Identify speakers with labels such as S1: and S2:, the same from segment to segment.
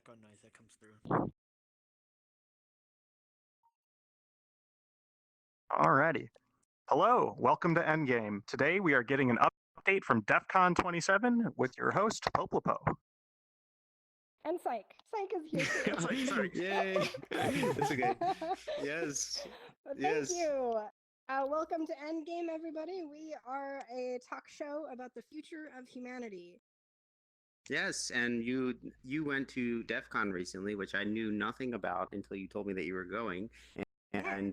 S1: background noise that comes through.
S2: Alrighty. Hello, welcome to Endgame. Today we are getting an update from DEF CON 27 with your host, Poplopo.
S3: And Psych. Psych is here too.
S2: Sorry.
S4: Yay! That's okay. Yes.
S3: Thank you. Welcome to Endgame, everybody. We are a talk show about the future of humanity.
S4: Yes, and you went to DEF CON recently, which I knew nothing about until you told me that you were going. And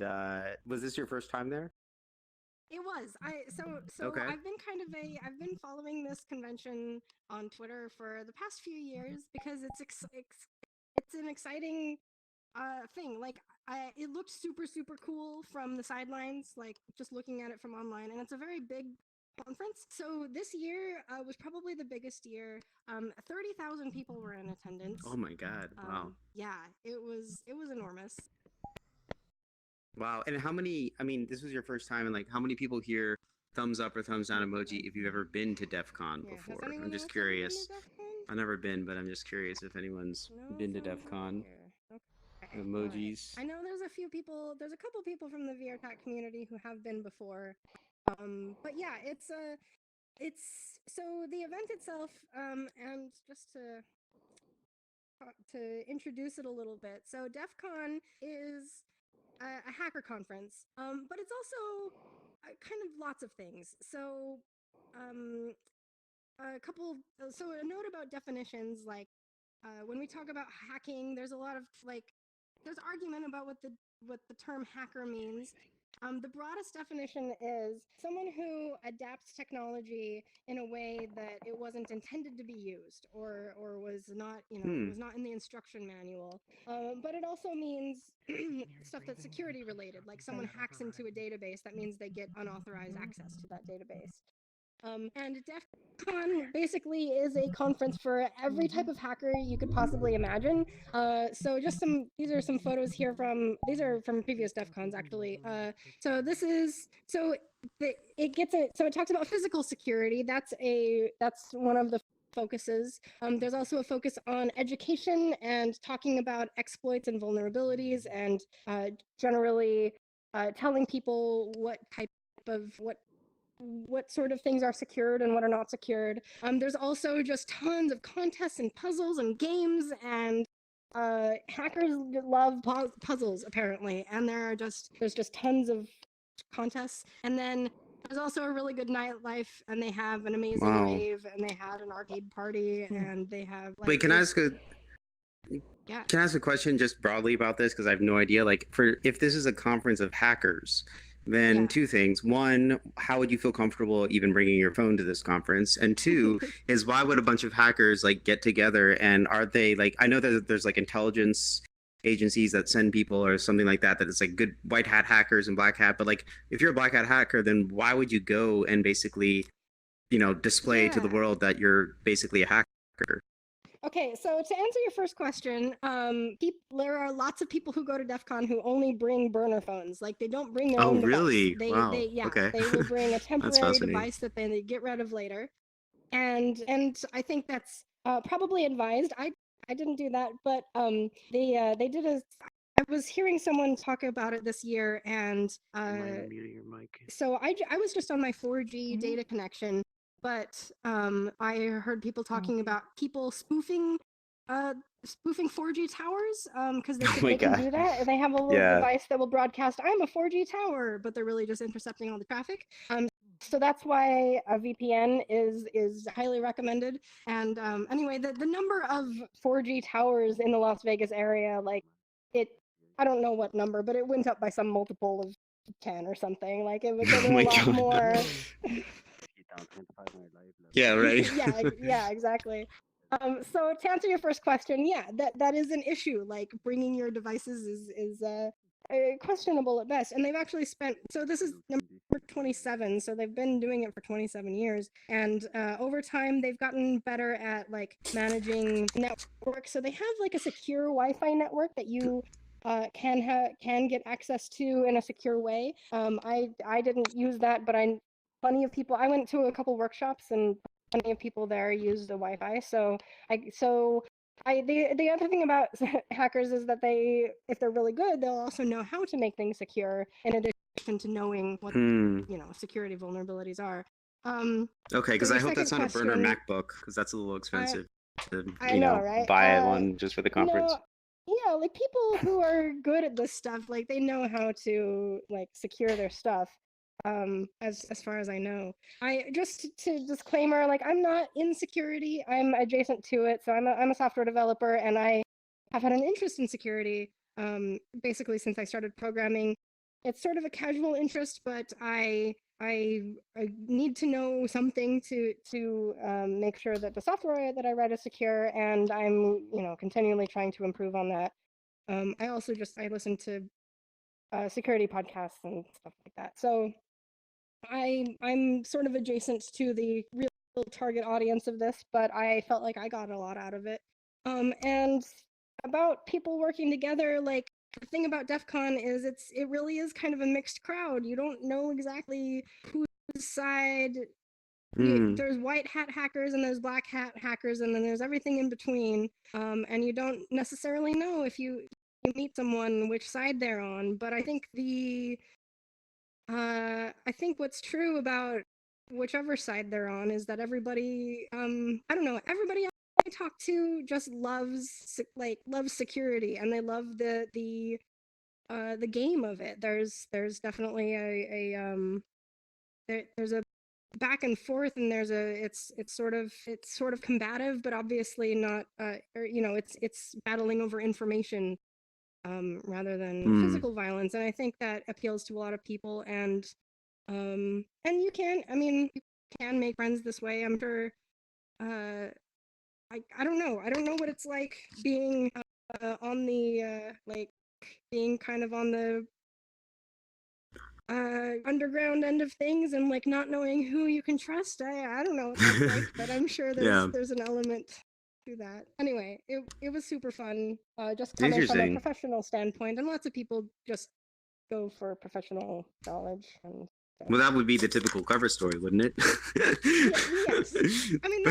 S4: was this your first time there?
S3: It was.
S4: Okay.
S3: I've been following this convention on Twitter for the past few years because it's an exciting thing. Like it looked super cool from the sidelines, like just looking at it from online, and it's a very big conference. So this year was probably the biggest year. 30,000 people were in attendance.
S4: Oh my God! Wow.
S3: Yeah, it was enormous.
S4: Wow. And how many? I mean, this was your first time, and like, how many people here thumbs up or thumbs down emoji if you've ever been to DEF CON
S3: Yeah,
S4: before?
S3: has anyone
S4: I'm
S3: else
S4: just
S3: ever been to
S4: curious.
S3: DEF CON?
S4: I've never been, but I'm just curious if anyone's
S3: No
S4: been to
S3: thumbs
S4: DEF
S3: up
S4: CON.
S3: here. Okay.
S4: Emojis.
S3: I know there's a few people. There's a couple people from the VRTAC community who have been before. But yeah, it's so the event itself. And just to introduce it a little bit. So DEF CON is a hacker conference, but it's also kind of lots of things. So a note about definitions, like when we talk about hacking, there's a lot of there's argument about what the term hacker means. The broadest definition is someone who adapts technology in a way that it wasn't intended to be used, or was not, was not in the instruction manual. But it also means stuff that's security related, like someone hacks into a database. That means they get unauthorized access to that database. And DEF CON basically is a conference for every type of hacker you could possibly imagine. So these are some photos here these are from previous DEF CONs actually. So it talks about physical security. That's one of the focuses. There's also a focus on education and talking about exploits and vulnerabilities, and generally telling people what sort of things are secured and what are not secured. There's also just tons of contests and puzzles and games, and hackers love puzzles apparently, and there's just tons of contests. And then there's also a really good nightlife, and they have an amazing rave, and they had an arcade party, and they have
S4: Wait, can I ask a question just broadly about this, because I have no idea. Like, if this is a conference of hackers, then two things. One, how would you feel comfortable even bringing your phone to this conference? And two is, why would a bunch of hackers like get together? And are they like, I know that there's like intelligence agencies that send people or something like that it's like good white hat hackers and black hat, but like if you're a black hat hacker, then why would you go and basically display to the world that you're basically a hacker?
S3: Okay, so to answer your first question, there are lots of people who go to DEF CON who only bring burner phones. Like, they don't bring their own
S4: really?
S3: device.
S4: Wow.
S3: Okay. They will bring a temporary device that they get rid of later. And I think that's probably advised. I didn't do that, but they did I was hearing someone talk about it this year, and
S4: muting your mic.
S3: So I was just on my 4G data connection, but I heard people talking about people spoofing 4G towers, because they can do that. They have a little device that will broadcast, "I'm a 4G tower," but they're really just intercepting all the traffic. So that's why a VPN is highly recommended. And anyway, the number of 4G towers in the Las Vegas area, I don't know what number, but it went up by some multiple of 10 or something. Like, there were a lot more.
S4: Yeah, right.
S3: yeah, exactly. So to answer your first question, yeah, that is an issue. Like, bringing your devices is questionable at best. And they've actually so this is number 27, so they've been doing it for 27 years. And over time, they've gotten better at managing network. So they have a secure Wi-Fi network that you can get access to in a secure way. I didn't use that, but I went to a couple workshops, and plenty of people there used the Wi-Fi. So The other thing about hackers is that if they're really good, they'll also know how to make things secure in addition to knowing what security vulnerabilities are.
S4: Okay, because
S3: so
S4: I
S3: your
S4: hope that's not a
S3: second
S4: burner
S3: question,
S4: MacBook, because that's a little expensive to
S3: I know, right?
S4: buy one just for the conference.
S3: Yeah, like people who are good at this stuff, like they know how to like secure their stuff. As far as I know, I just to disclaimer, like I'm not in security. I'm adjacent to it, so I'm a software developer, and I have had an interest in security. Basically since I started programming. It's sort of a casual interest, but I need to know something to make sure that the software that I write is secure, and I'm continually trying to improve on that. I also I listen to security podcasts and stuff like that. So I'm sort of adjacent to the real target audience of this, but I felt like I got a lot out of it. And about people working together, like the thing about DEF CON is it really is kind of a mixed crowd. You don't know exactly whose side. There's white hat hackers and there's black hat hackers, and then there's everything in between. And you don't necessarily know if you meet someone which side they're on. But I think what's true about whichever side they're on is that everybody, I don't know, everybody I talk to just loves security, and they love the game of it. There's definitely there's a back and forth, and it's sort of combative, but obviously not or it's battling over information rather than physical violence, and I think that appeals to a lot of people. And you can make friends this way. I'm sure. I don't know. I don't know what it's like being on the being kind of on the underground end of things, and like not knowing who you can trust. I don't know what that's like, but I'm sure there's an element to that. Anyway, it was super fun. Just coming from a professional standpoint, and lots of people just go for professional knowledge. And
S4: well, that would be the typical cover story, wouldn't it?
S3: Yes. I mean,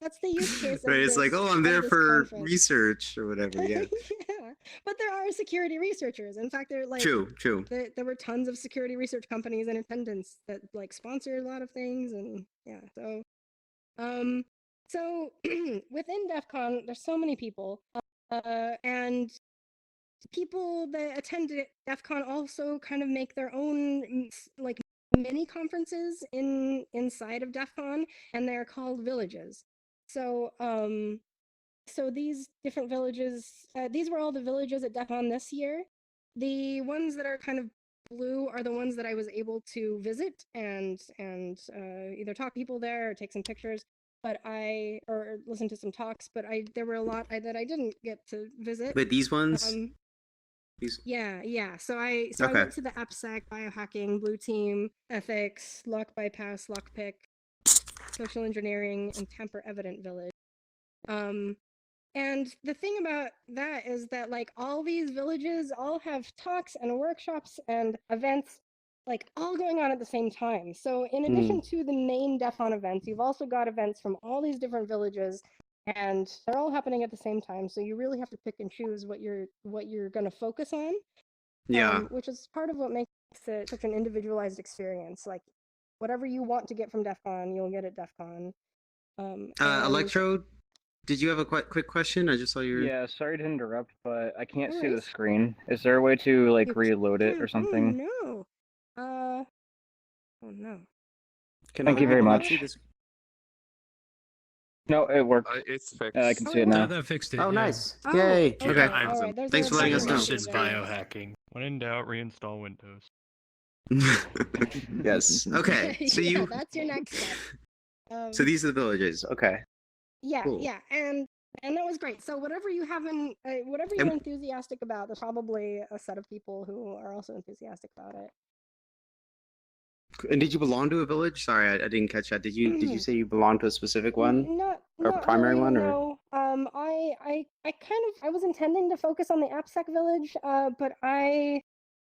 S3: that's the use case.
S4: Right, it's like, oh, I'm there for research or whatever. Yeah.
S3: Yeah, but there are security researchers. In fact, they're like
S4: true.
S3: There were tons of security research companies in attendance that like sponsored a lot of things, and yeah. So within DEF CON, there's so many people, and people that attend DEF CON also kind of make their own like mini conferences inside of DEF CON, and they're called villages. So so these different villages, these were all the villages at DEF CON this year. The ones that are kind of blue are the ones that I was able to visit and either talk to people there or take some pictures. Or listen to some talks. But there were a lot that I didn't get to visit.
S4: But these ones.
S3: Yeah. So I went to the AppSec, biohacking, blue team, ethics, lock bypass, lockpick, social engineering, and tamper evident village. And the thing about that is that like all these villages all have talks and workshops and events like all going on at the same time. So in addition to the main DEF CON events, you've also got events from all these different villages, and they're all happening at the same time. So you really have to pick and choose what you're going to focus on.
S4: Yeah.
S3: Which is part of what makes it such an individualized experience. Like whatever you want to get from DEF CON, you'll get at DEF CON.
S4: Electro, did you have a quick question? I just saw your.
S1: Yeah, sorry to interrupt, but I can't see the screen. Is there a way to like reload it or something?
S3: Oh no. Oh no.
S1: Thank you very much. No, it worked.
S5: It's fixed.
S1: I can see it now.
S5: That fixed it.
S4: Oh, nice. Yay. Okay.
S3: Right.
S4: Thanks for letting us know.
S5: This is biohacking. When in doubt, reinstall Windows.
S4: Yes. Okay. So
S3: that's your next step.
S4: So these are the villages. Okay.
S3: Yeah. Cool. Yeah. And that was great. So whatever you're enthusiastic about, there's probably a set of people who are also enthusiastic about it.
S4: And did you belong to a village? Sorry, I didn't catch that. Did you say you belong to a specific one?
S3: Not
S4: primary
S3: really,
S4: one, or
S3: no. I was intending to focus on the AppSec village, but I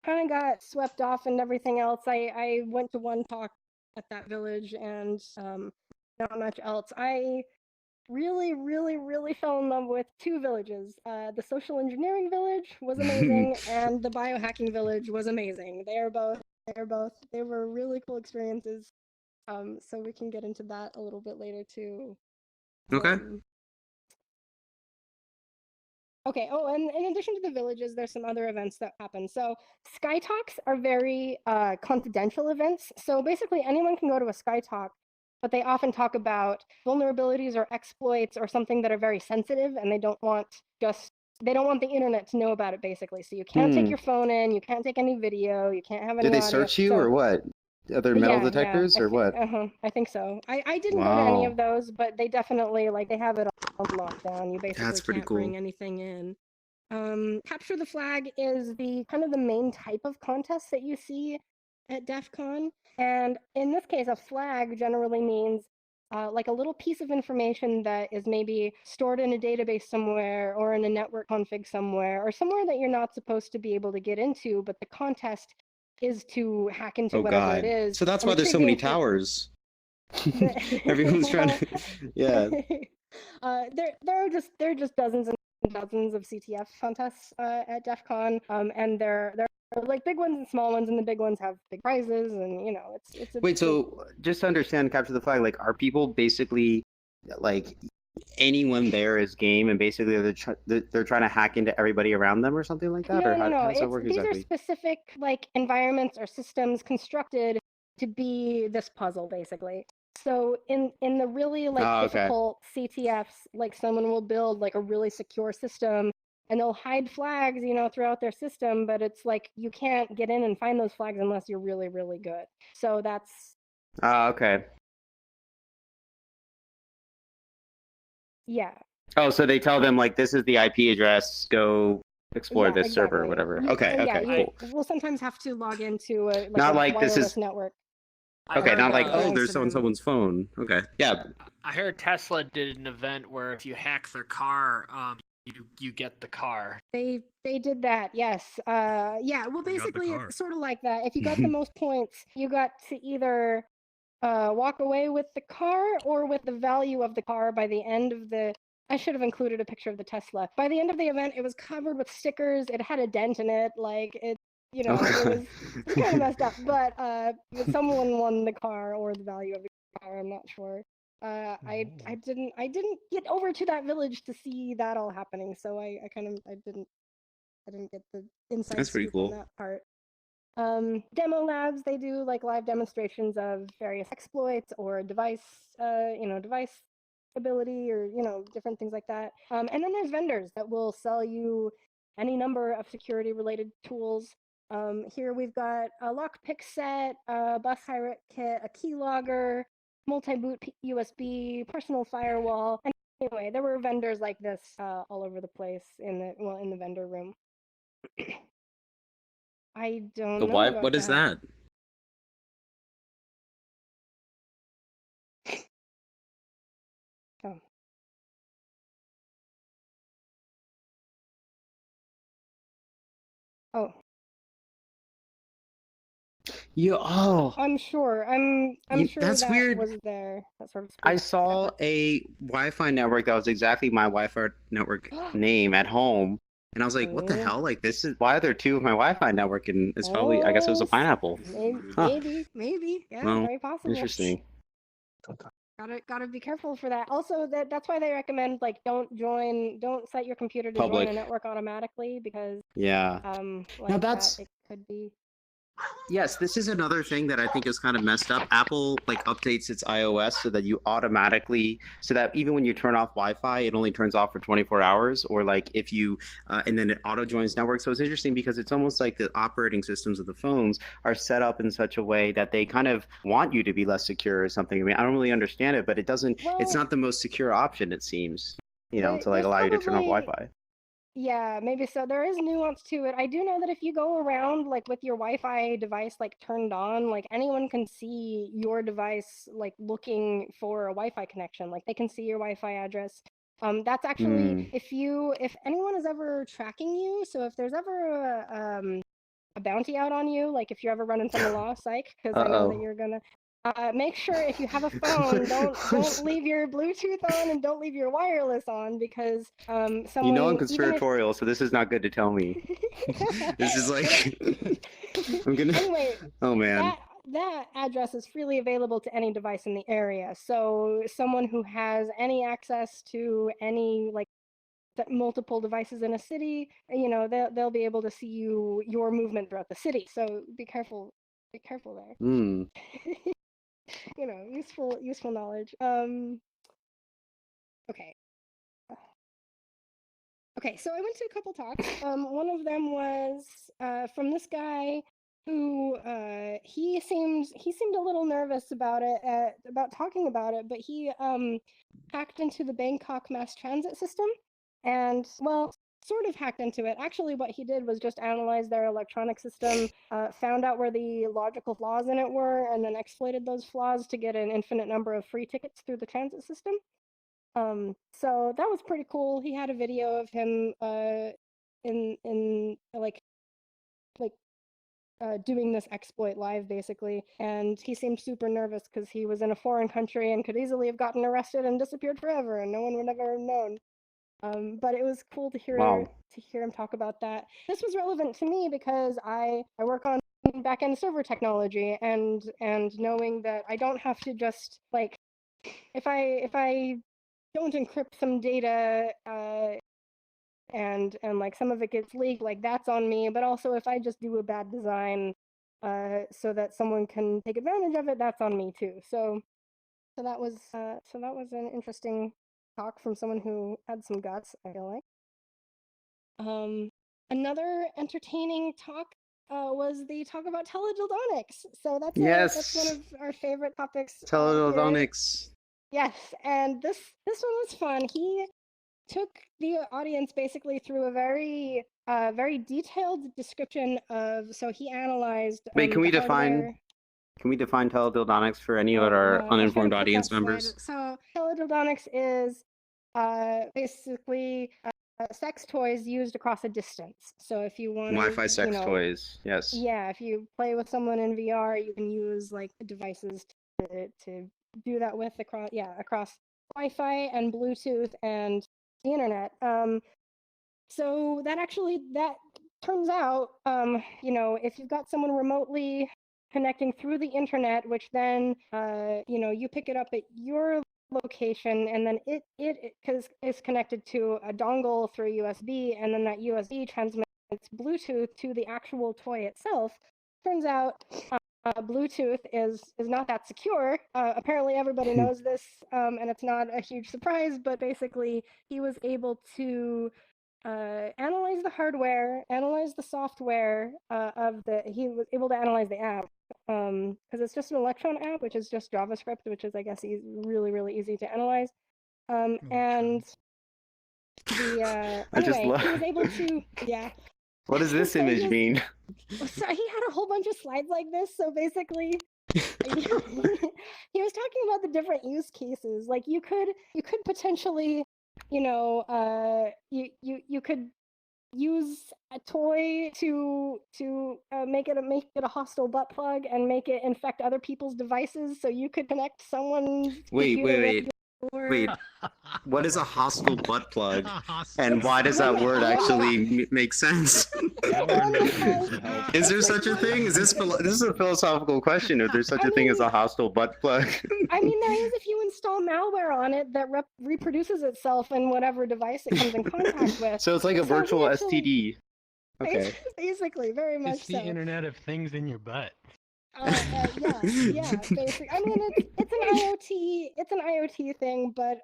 S3: kind of got swept off in everything else. I went to one talk at that village and not much else. really, really, really fell in love with two villages. The social engineering village was amazing, and the biohacking village was amazing. They were really cool experiences. So we can get into that a little bit later too.
S4: Okay.
S3: Okay. Oh, and in addition to the villages, there's some other events that happen. So Sky Talks are very confidential events. So basically, anyone can go to a Sky Talk, but they often talk about vulnerabilities or exploits or something that are very sensitive, and they don't want the internet to know about it. Basically, so you can't take your phone in, you can't take any video, you can't have any
S4: Did they
S3: audio.
S4: search you
S3: So
S4: or what? Other metal detectors or what?
S3: I think so. I didn't go to any
S4: Wow.
S3: of those, but they definitely they have it all locked down. You basically
S4: That's pretty
S3: can't
S4: cool.
S3: bring anything in. Capture the Flag is the kind of the main type of contest that you see at DEF CON. And in this case, a flag generally means like a little piece of information that is maybe stored in a database somewhere or in a network config somewhere or somewhere that you're not supposed to be able to get into, but the contest is to hack into whatever it is.
S4: So that's
S3: And
S4: why
S3: the
S4: there's so many
S3: tricky thing-
S4: towers. Everyone's trying to, yeah.
S3: There are just dozens and dozens of CTF contests at DEF CON, and there are like big ones and small ones, and the big ones have big prizes, and you know it's a
S4: Wait, so just to understand Capture the Flag, like are people basically like anyone there is game and basically they're trying to hack into everybody around them or something like that?
S3: no
S4: Or
S3: no no
S4: how does that
S3: it's
S4: work
S3: these
S4: exactly?
S3: are specific like environments or systems constructed to be this puzzle basically. So in the really like
S4: Oh, okay.
S3: difficult CTFs, like someone will build like a really secure system and they'll hide flags, you know, throughout their system, but it's like you can't get in and find those flags unless you're really, really good. So that's
S4: Okay.
S3: yeah.
S4: Oh, so they tell them like this is the IP address, go explore
S3: Yeah,
S4: this server or
S3: exactly.
S4: whatever.
S3: You,
S4: Okay,
S3: yeah,
S4: okay, cool.
S3: we'll sometimes have to log into a
S4: Not
S3: a
S4: like this
S3: wireless
S4: is
S3: network.
S4: okay, not like
S3: an
S4: oh, there's on
S3: incident.
S4: someone's phone. Okay, yeah.
S6: I heard Tesla did an event where if you hack their car, you get the car.
S3: They did that, yes. Yeah, well, basically, it's sort of like that. If you got the most points, you got to either walk away with the car or with the value of the car by the end of the. I should have included a picture of the Tesla. By the end of the event, it was covered with stickers. It had a dent in it. Like it, you know, it was kind of messed up. But someone won the car or the value of the car. I'm not sure. I didn't get over to that village to see that all happening. So I didn't get the inside
S4: That's pretty
S3: scoop on
S4: cool.
S3: that part. Demo labs, they do like live demonstrations of various exploits or device, device ability or, different things like that. And then there's vendors that will sell you any number of security related tools. Here we've got a lockpick set, a bus pirate kit, a keylogger, multi-boot USB, personal firewall. And anyway, there were vendors like this all over the place in the vendor room. I don't know about
S4: What is that?
S3: Oh. Oh. I'm sure. I'm sure
S4: That's
S3: that
S4: weird.
S3: was there. That sort of
S4: I saw a Wi-Fi network that was exactly my Wi-Fi network name at home, and I was like, "What the hell? Like, this is why are there two of my Wi-Fi network?" And it's probably, I guess, it was a pineapple.
S3: Maybe. Yeah,
S4: Well,
S3: very possible.
S4: interesting.
S3: Gotta be careful for that. Also, that's why they recommend like don't set your computer to
S4: Public.
S3: join a network automatically because
S4: Yeah.
S3: like
S4: Now that's
S3: that, it could be.
S4: Yes, this is another thing that I think is kind of messed up. Apple like updates its iOS so that you automatically, so that even when you turn off Wi-Fi, it only turns off for 24 hours, or like if you, and then it auto joins network. So it's interesting because it's almost like the operating systems of the phones are set up in such a way that they kind of want you to be less secure or something. I mean, I don't really understand it, but it doesn't. It's not the most secure option, it seems. To like allow you to turn off Wi-Fi.
S3: Yeah, maybe so. There is nuance to it. I do know that if you go around like with your Wi-Fi device like turned on, like anyone can see your device like looking for a Wi-Fi connection. Like they can see your Wi-Fi address. That's actually if anyone is ever tracking you, so if there's ever a bounty out on you, like if you ever run into the law, psych, because I know that you're gonna make sure if you have a phone, don't leave your Bluetooth on and don't leave your wireless on because someone.
S4: You know I'm
S3: even if-
S4: conspiratorial, so this is not good to tell me. This is like I'm gonna.
S3: Anyway,
S4: Oh man.
S3: that address is freely available to any device in the area. So someone who has any access to any like multiple devices in a city, you know, they'll be able to see your movement throughout the city. So be careful. Be careful there.
S4: Hmm.
S3: You know, useful knowledge. Okay. Okay, so I went to a couple talks. One of them was from this guy who he seemed a little nervous about it, about talking about it, but he hacked into the Bangkok mass transit system, and well, sort of hacked into it. Actually, what he did was just analyze their electronic system, found out where the logical flaws in it were, and then exploited those flaws to get an infinite number of free tickets through the transit system. So that was pretty cool. He had a video of him in doing this exploit live basically, and he seemed super nervous because he was in a foreign country and could easily have gotten arrested and disappeared forever, and no one would ever have known. But it was cool to hear him talk about that. This was relevant to me because I work on back-end server technology, and knowing that I don't have to just like if I don't encrypt some data and like some of it gets leaked, like that's on me. But also if I just do a bad design so that someone can take advantage of it, that's on me too. So that was an interesting talk from someone who had some guts, I feel like. Another entertaining talk was the talk about teledildonics. So that's one of our favorite topics.
S4: Teledildonics.
S3: Yes, and this one was fun. He took the audience basically through a very detailed description of. So he analyzed.
S4: Wait, can we
S3: the
S4: define?
S3: hardware.
S4: Can we define teledildonics for any of our uninformed audience members?
S3: So teledildonics is basically sex toys used across a distance. So if you want
S4: Wi-Fi sex toys, yes.
S3: Yeah, if you play with someone in VR, you can use like devices to do that with across Wi-Fi and Bluetooth and the internet. So that turns out, if you've got someone remotely connecting through the internet, which then you pick it up at your location, and then it is connected to a dongle through USB, and then that USB transmits Bluetooth to the actual toy itself. Turns out Bluetooth is not that secure. Apparently everybody knows this, and it's not a huge surprise, but basically he was able to analyze the hardware, analyze the software he was able to analyze the app, because it's just an Electron app, which is just JavaScript, which is, I guess, really, really easy to analyze. And the anyway, he was able to, yeah.
S4: What does this image mean?
S3: So he had a whole bunch of slides like this. So basically, he was talking about the different use cases. Like you could potentially, you could use a toy to make it a hostile butt plug and make it infect other people's devices. So you could connect someone's
S4: Wait. What is a hostile butt plug? And why does that word actually make sense? Is there such a thing? This is a philosophical question. If there's such a thing as a hostile butt plug?
S3: I mean, there is if you install malware on it that reproduces itself in whatever device it comes in contact with.
S4: So it's like a virtual STD. Okay.
S3: Basically, very much
S5: it's the Internet of Things in your butt.
S3: Yeah, basically. I mean, it's an IoT thing, but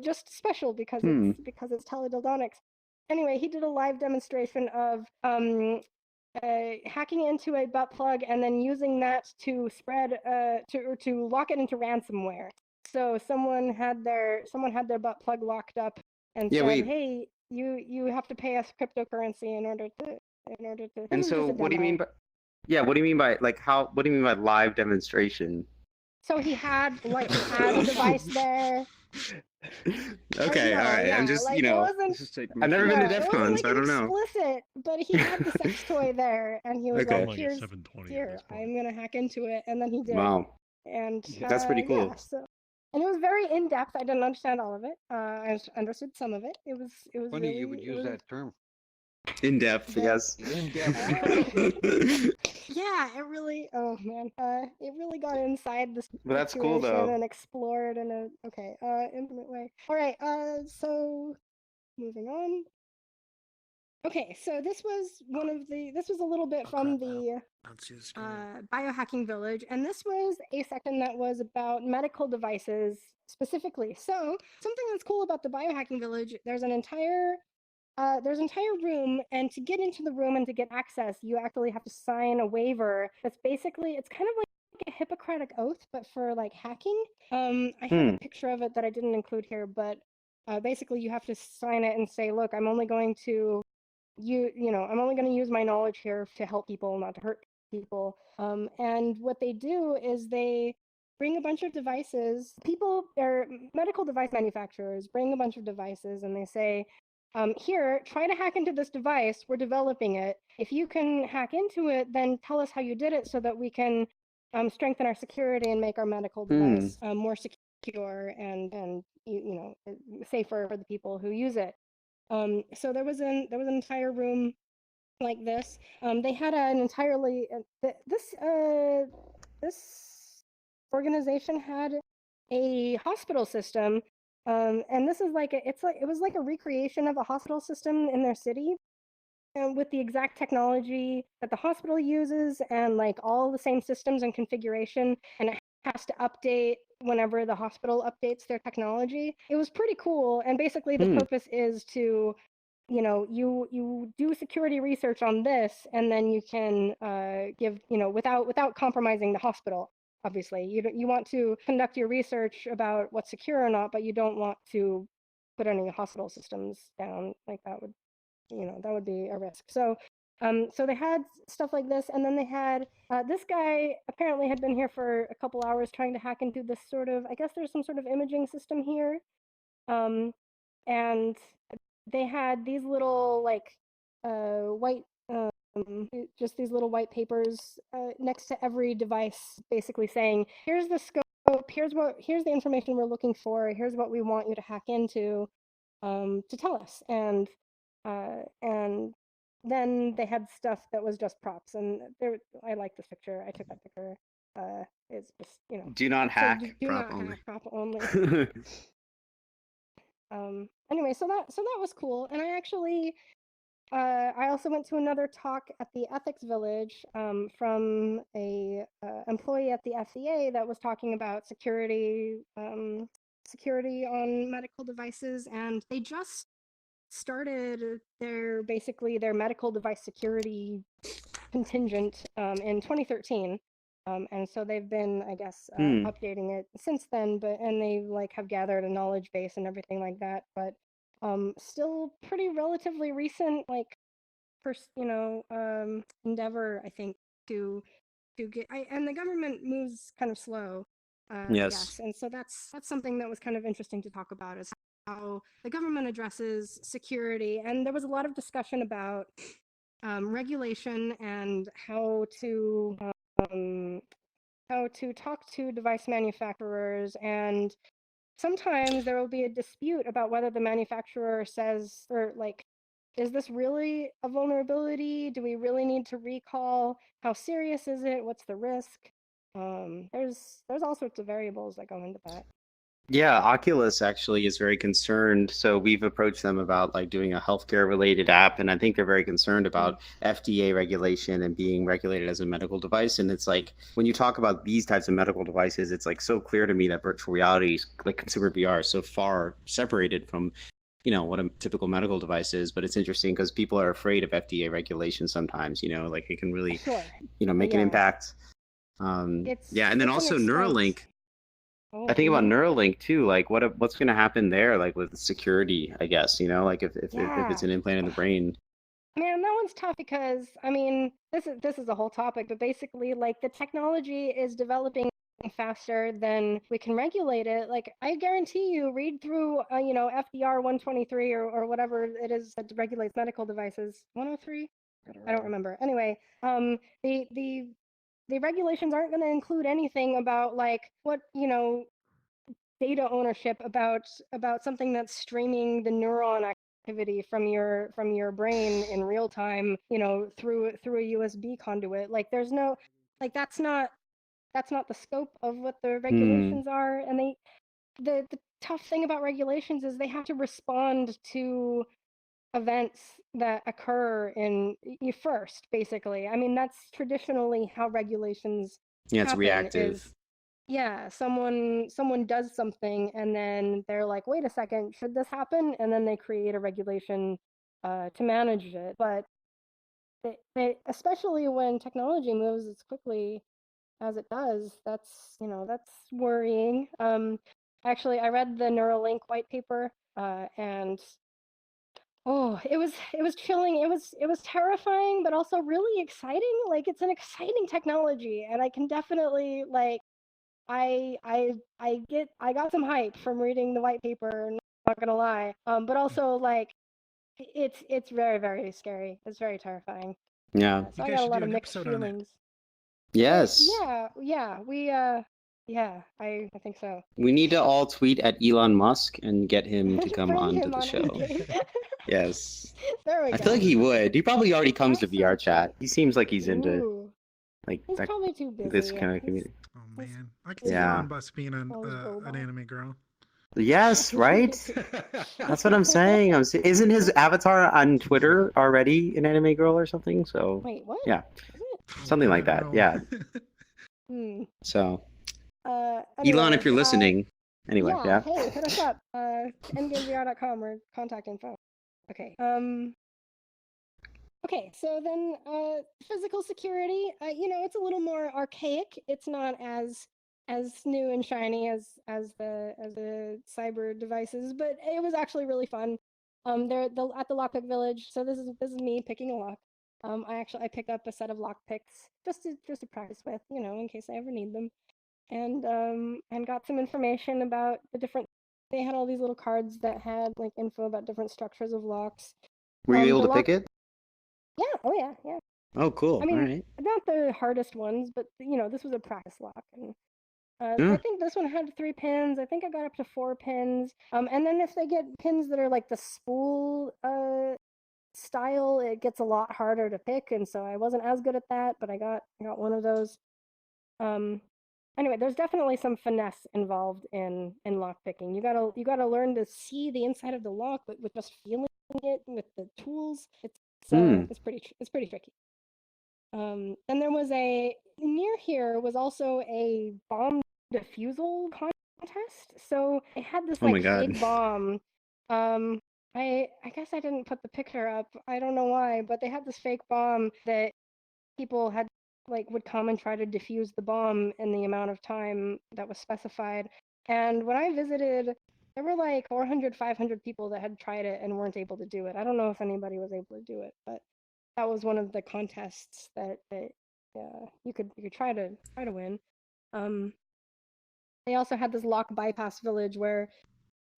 S3: just special because it's teledildonics. Anyway, he did a live demonstration of hacking into a butt plug and then using that to spread to lock it into ransomware. So someone had their butt plug locked up and said, "Hey, you have to pay us cryptocurrency in order to."
S4: And so, what do you mean by? Yeah, what do you mean by what do you mean by live demonstration?
S3: So he had a device there.
S4: Okay, all right. I'm just, I've never been to DEF CON, so I don't know.
S3: Explicit, but he had the sex toy there, and he was like, "Here, I'm gonna hack into it," and then he did.
S4: Wow.
S3: And
S4: That's pretty cool.
S3: yeah, so and it was very in depth. I didn't understand all of it. I understood some of it. It was
S7: Funny
S3: really
S7: you would use that term.
S4: In depth, yes.
S7: In depth.
S3: Yeah, it really. Oh man, it really got inside the
S4: But that's cool,
S3: situation
S4: though.
S3: and explored in a intimate way. All right, so moving on. Okay, so this was this was a little bit from the biohacking village, and this was a section that was about medical devices specifically. So something that's cool about the biohacking village, there's an entire room, and to get into the room and to get access, you actually have to sign a waiver. That's basically, it's kind of like a Hippocratic oath, but for like hacking. I have a picture of it that I didn't include here, but basically you have to sign it and say, look, I'm only going to I'm only going to use my knowledge here to help people, not to hurt people. And what they do is they bring a bunch of devices. People or medical device manufacturers bring a bunch of devices, and they say, here, try to hack into this device. We're developing it. If you can hack into it, then tell us how you did it so that we can strengthen our security and make our medical device more secure and safer for the people who use it. So there was an entire room like this. They had an entirely this organization had a hospital system, and this is like it was like a recreation of a hospital system in their city, and with the exact technology that the hospital uses, and like all the same systems and configuration, and it has to update whenever the hospital updates their technology. It was pretty cool, and basically the purpose is to you do security research on this, and then you can give without compromising the hospital. Obviously, you want to conduct your research about what's secure or not, but you don't want to put any hospital systems down. Like that would be a risk. So so they had stuff like this, and then they had this guy apparently had been here for a couple hours trying to hack into this sort of, I guess there's some sort of imaging system here, and they had these little like white just these little white papers next to every device, basically saying, here's the scope, here's the information we're looking for, here's what we want you to hack into, to tell us. And then they had stuff that was just props, and I like this picture. I took that picture. It's just
S4: Do not hack.
S3: do
S4: prop
S3: not
S4: only.
S3: hack, prop only. Anyway, so that was cool, and I also went to another talk at the Ethics Village from a employee at the FDA that was talking about security on medical devices, and they just started their medical device security contingent in 2013. And so they've been, I guess, updating it since then, and they like have gathered a knowledge base and everything like that, but still pretty relatively recent, like first, endeavor, I think, to get, and the government moves kind of slow.
S4: Yes.
S3: And so that's something that was kind of interesting to talk about, is how the government addresses security, and there was a lot of discussion about regulation and how to talk to device manufacturers, and sometimes there will be a dispute about whether the manufacturer says, or like, is this really a vulnerability? Do we really need to recall? How serious is it? What's the risk? There's all sorts of variables that go into that.
S4: Yeah, Oculus actually is very concerned. So we've approached them about like doing a healthcare related app, and I think they're very concerned about FDA regulation and being regulated as a medical device. And it's like when you talk about these types of medical devices, it's like so clear to me that virtual reality, like consumer VR, is so far separated from what a typical medical device is. But it's interesting because people are afraid of FDA regulation sometimes. Like it can really make an impact. And then also Neuralink. I think about Neuralink too. Like, what's going to happen there? Like with security, I guess. Like if it's an implant in the brain.
S3: Man, that one's tough because I mean, this is a whole topic, but basically, like the technology is developing faster than we can regulate it. Like I guarantee you, read through FDR 123 or whatever it is that regulates medical devices. 103. I don't remember. Anyway, the the regulations aren't going to include anything about like what, data ownership about something that's streaming the neuron activity from your brain in real time, through a USB conduit. Like there's no, like that's not the scope of what the regulations are. And the tough thing about regulations is they have to respond to events that occur in you first, basically. I mean, that's traditionally how regulations
S4: Yeah, it's
S3: happen.
S4: reactive.
S3: Is yeah, someone does something and then they're like, wait a second, should this happen? And then they create a regulation to manage it. But they especially when technology moves as quickly as it does, that's worrying. Actually, I read the Neuralink white paper, and it was chilling. It was terrifying, but also really exciting. Like it's an exciting technology, and I can definitely like I got some hype from reading the white paper. Not gonna lie, but also like it's very, very scary. It's very terrifying.
S4: Yeah.
S3: So
S7: You
S3: I
S7: guys
S3: got a
S7: should
S3: lot
S7: do
S3: of
S7: an
S3: mixed
S7: episode on it.
S3: feelings.
S4: Yes.
S3: Yeah, I think so.
S4: We need to all tweet at Elon Musk and get him to come
S3: Bring
S4: onto
S3: him
S4: the
S3: on
S4: show.
S3: Endgame.
S4: Yes.
S3: There we
S4: I
S3: go.
S4: feel like he would. He probably already comes to VR
S3: Absolutely.
S4: chat. He seems like he's into
S3: Ooh,
S4: like
S3: he's
S4: that,
S3: probably too busy.
S4: this kind of community.
S7: Oh
S3: He's
S7: man, I can see
S4: Yeah.
S7: Elon Musk being an
S3: always robot.
S7: anime girl.
S4: Yes, right? That's what I'm saying. Isn't his avatar on Twitter already an anime girl or something? So
S3: Wait, what?
S4: yeah,
S3: Is it?
S4: something like that.
S7: No.
S4: Yeah.
S3: Hmm.
S4: So
S3: Anyway,
S4: Elon, if you're listening, anyway, yeah.
S3: Hey, hit us up. endgamevr.com or contact info. Okay. Okay, so then physical security, it's a little more archaic. It's not as new and shiny as the cyber devices, but it was actually really fun. They're at the lockpick village. So this is me picking a lock. I picked up a set of lock picks just to practice with, in case I ever need them, and got some information about the different. They had all these little cards that had like info about different structures of locks.
S4: Were you able
S3: the
S4: to pick it?
S3: Yeah, oh yeah, yeah.
S4: Oh, cool.
S3: I mean,
S4: All right.
S3: not the hardest ones, but this was a practice lock, and
S4: Yeah.
S3: I think this one had 3 pins. I think I got up to 4 pins. And then if they get pins that are like the spool style, it gets a lot harder to pick, and so I wasn't as good at that, but I got one of those. Anyway, there's definitely some finesse involved in lock picking. You gotta learn to see the inside of the lock, but with just feeling it with the tools, it's pretty tricky. Then there was near here was also a bomb defusal contest. So I had this
S4: Oh my
S3: like
S4: God.
S3: fake bomb. I guess I didn't put the picture up. I don't know why, but they had this fake bomb that people had would come and try to defuse the bomb in the amount of time that was specified. And when I visited, there were like 400, 500 people that had tried it and weren't able to do it. I don't know if anybody was able to do it, but that was one of the contests that you could try to win. They also had this lock bypass village where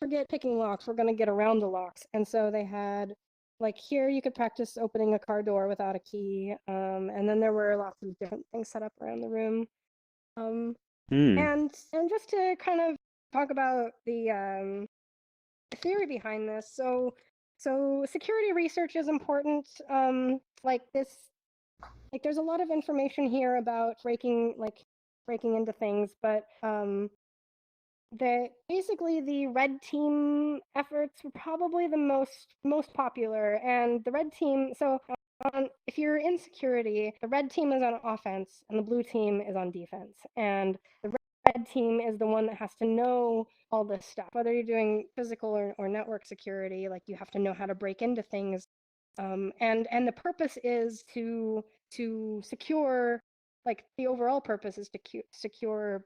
S3: forget picking locks, we're gonna get around the locks, and so they had like here you could practice opening a car door without a key, and then there were lots of different things set up around the room, and just to kind of talk about the theory behind this. So security research is important. There's a lot of information here about breaking into things, but basically the red team efforts were probably the most popular, and the red team. So if you're in security, the red team is on offense and the blue team is on defense, and the red team is the one that has to know all this stuff, whether you're doing physical or network security. Like you have to know how to break into things, and the purpose is to secure, like the overall purpose is to secure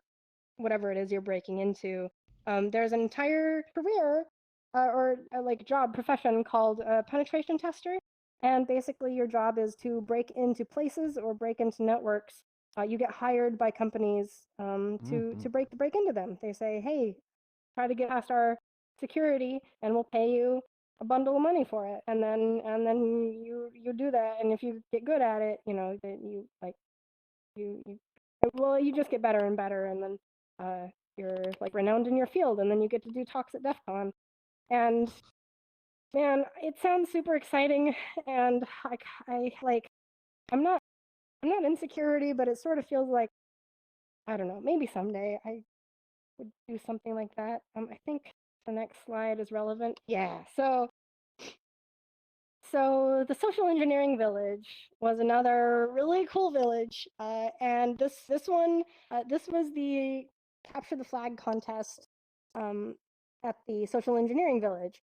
S3: whatever it is you're breaking into. There's an entire career or like job profession called a penetration tester, and basically your job is to break into places or break into networks. You get hired by companies to break into them. They say, hey, try to get past our security and we'll pay you a bundle of money for it, and then you do that, and if you get good at it, that you well, you just get better and better, and then you're like renowned in your field, and then you get to do talks at DEF CON. And man, it sounds super exciting, and I like I'm not in security, but it sort of feels like, I don't know, maybe someday I would do something like that. I think the next slide is relevant. Yeah, so the social engineering village was another really cool village, and this one this was the capture the flag contest at the social engineering village.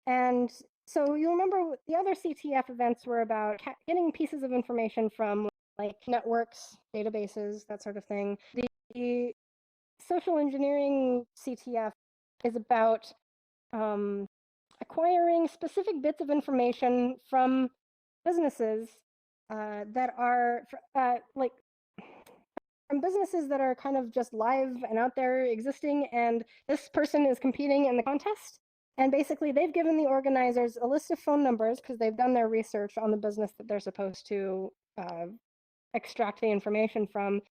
S3: And so you'll remember the other CTF events were about getting pieces of information from like networks, databases, that sort of thing. The social engineering CTF is about acquiring specific bits of information from businesses that are like from businesses that are kind of just live and out there existing, and this person is competing in the contest. And basically, they've given the organizers a list of phone numbers because they've done their research on the business that they're supposed to extract the information from.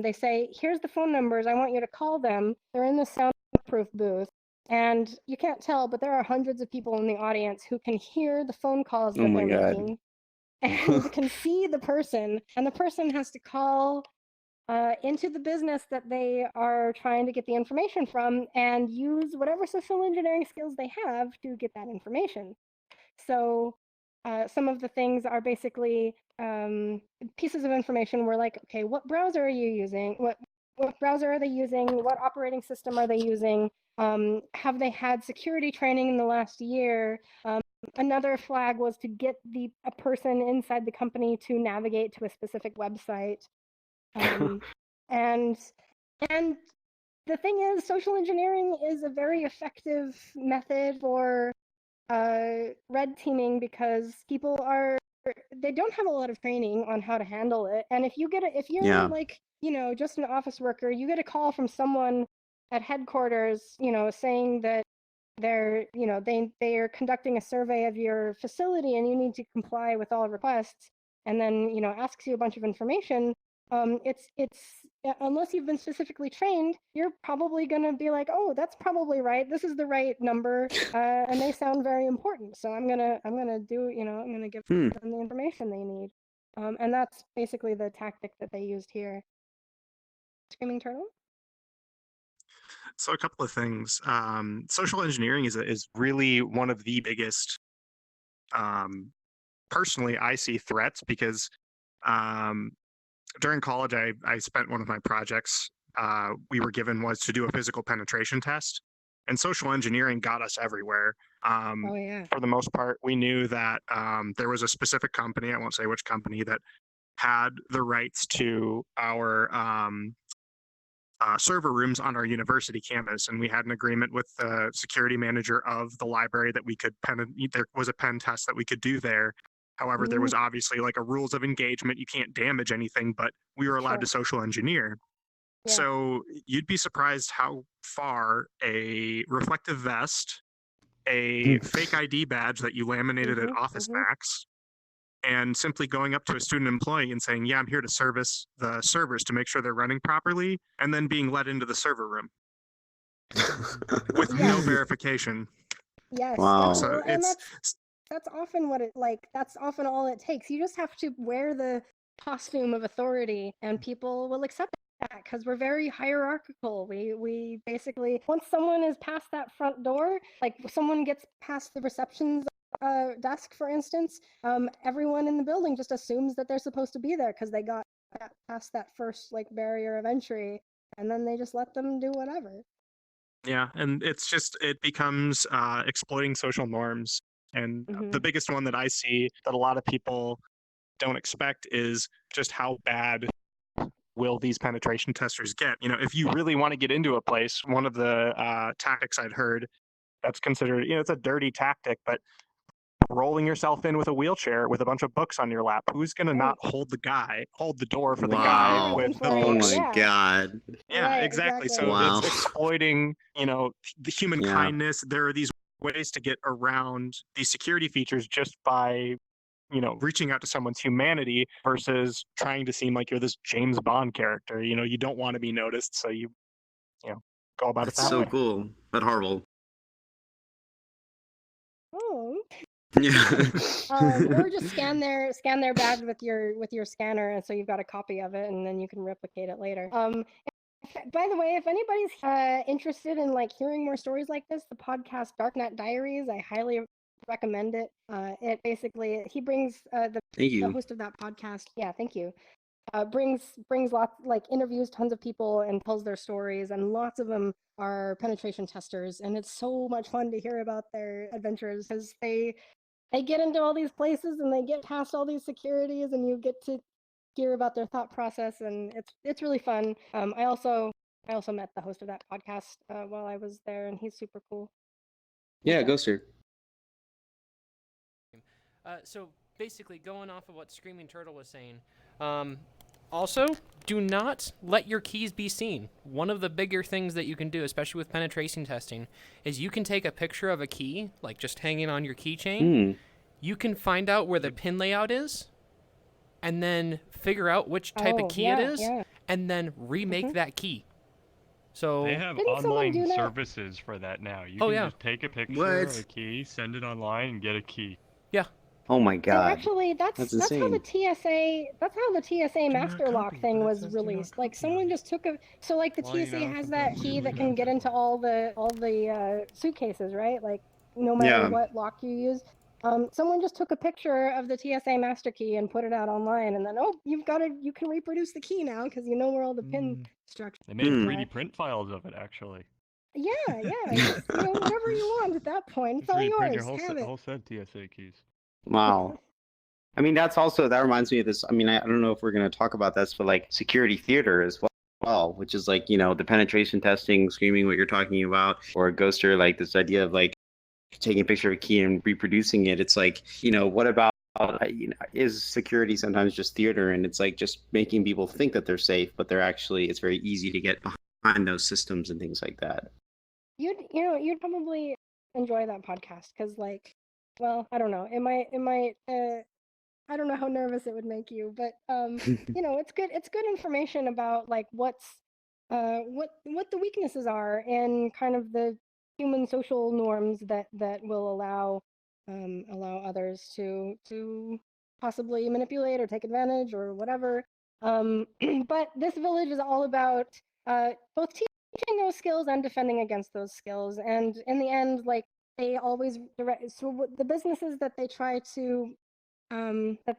S3: They say, here's the phone numbers. I want you to call them. They're in the soundproof booth. And you can't tell, but there are hundreds of people in the audience who can hear the phone calls that they're making and can see the person. And the person has to call into the business that they are trying to get the information from and use whatever social engineering skills they have to get that information. So some of the things are basically pieces of information where like, okay, what browser are you using? What browser are they using? What operating system are they using? Have they had security training in the last year? Another flag was to get a person inside the company to navigate to a specific website. And the thing is, social engineering is a very effective method for red teaming because they don't have a lot of training on how to handle it. And if you're like, just an office worker, you get a call from someone at headquarters, saying that they're conducting a survey of your facility and you need to comply with all requests, and then asks you a bunch of information. It's unless you've been specifically trained, you're probably going to be like, oh, that's probably right, this is the right number, and they sound very important, so I'm gonna give them the information they need. And that's basically the tactic that they used here. Screaming Turtle?
S2: So a couple of things. Social engineering is really one of the biggest, personally, I see threats because during college, I spent one of my projects we were given was to do a physical penetration test, and social engineering got us everywhere.
S3: Oh yeah.
S2: For the most part, we knew that there was a specific company, I won't say which company, that had the rights to our server rooms on our university campus, and we had an agreement with the security manager of the library that we could there was a pen test that we could do there. However, there was obviously like a rules of engagement. You can't damage anything, but we were allowed to social engineer. Yeah. So you'd be surprised how far a reflective vest, a fake ID badge that you laminated at Office Max, and simply going up to a student employee and saying, yeah, I'm here to service the servers to make sure they're running properly, and then being let into the server room with no verification.
S3: Yes.
S4: Wow.
S2: So
S3: that's often that's often all it takes. You just have to wear the costume of authority and people will accept that because we're very hierarchical. We basically, once someone is past that front door, like someone gets past the reception's desk, for instance, everyone in the building just assumes that they're supposed to be there because they got past that first like barrier of entry, and then they just let them do whatever.
S2: Yeah, and it becomes exploiting social norms. And the biggest one that I see that a lot of people don't expect is just how bad will these penetration testers get. If you really want to get into a place, one of the tactics I'd heard that's considered, it's a dirty tactic, but rolling yourself in with a wheelchair with a bunch of books on your lap, who's going to not hold the door for the guy with the books?
S4: Oh my God.
S2: Yeah, right, exactly. So it's exploiting, the human kindness. There are these ways to get around these security features just by reaching out to someone's humanity versus trying to seem like you're this James Bond character. You don't want to be noticed, so you go about it
S4: That's
S2: that
S4: so
S2: way.
S4: cool, but horrible.
S3: Oh.
S4: Yeah.
S3: Or just scan their badge with your scanner, and so you've got a copy of it, and then you can replicate it later. By the way, if anybody's interested in like hearing more stories like this, the podcast Darknet Diaries, I highly recommend it. It basically he brings
S4: Thank
S3: the
S4: you.
S3: host of that podcast. Yeah, thank you. Brings lots, like, interviews tons of people and tells their stories, and lots of them are penetration testers, and it's so much fun to hear about their adventures because they get into all these places and they get past all these securities, and you get to hear about their thought process, and it's really fun. I also met the host of that podcast while I was there, and he's super cool.
S4: Yeah, Ghoster.
S7: So basically, going off of what Screaming Turtle was saying, also, do not let your keys be seen. One of the bigger things that you can do, especially with penetration testing, is you can take a picture of a key, like just hanging on your keychain. You can find out where the pin layout is, and then figure out which type of key it is, and then remake that key. So
S5: they have
S3: Didn't someone
S5: online
S3: do that?
S5: services for that now. You can just take a picture of a key, send it online, and get a key.
S7: Yeah.
S4: Oh my
S3: And
S4: god.
S3: actually, that's how
S4: insane.
S3: the TSA master lock thing was released. Like, someone just took so like the TSA has that key that can get into all the suitcases, right? Like, no matter what lock you use. Someone just took a picture of the TSA master key and put it out online, and then you can reproduce the key now because you know where all the pin structures
S5: They made 3D print files of it, actually.
S3: Yeah, just, whatever you want at that point. It's all
S5: 3D print
S3: yours.
S5: your
S3: Have it.
S5: whole set TSA keys.
S4: Wow. I mean, that reminds me of this. I mean, I don't know if we're going to talk about this, but like security theater as well, which is like, the penetration testing, screaming what you're talking about, or Ghoster, like this idea of like taking a picture of a key and reproducing it. It's like, what about, is security sometimes just theater? And it's like just making people think that they're safe, but it's very easy to get behind those systems and things like that.
S3: You'd probably enjoy that podcast because, like, well, I don't know. It might. I don't know how nervous it would make you, but it's good. It's good information about like what the weaknesses are and kind of the human social norms that will allow others to possibly manipulate or take advantage or whatever. But this village is all about both teaching those skills and defending against those skills. And in the end, like, they always so the businesses that they try to that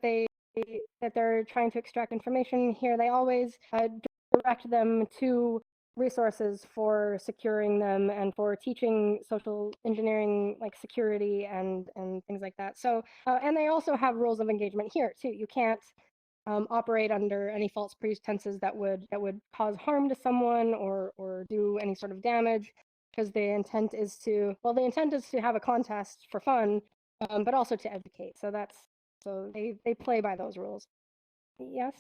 S3: they're trying to extract information here, they always direct them to resources for securing them and for teaching social engineering, like security and things like that. So and they also have rules of engagement here too. You can't operate under any false pretenses that would cause harm to someone or do any sort of damage, because the intent is to have a contest for fun, but also to educate. So they play by those rules. Yes.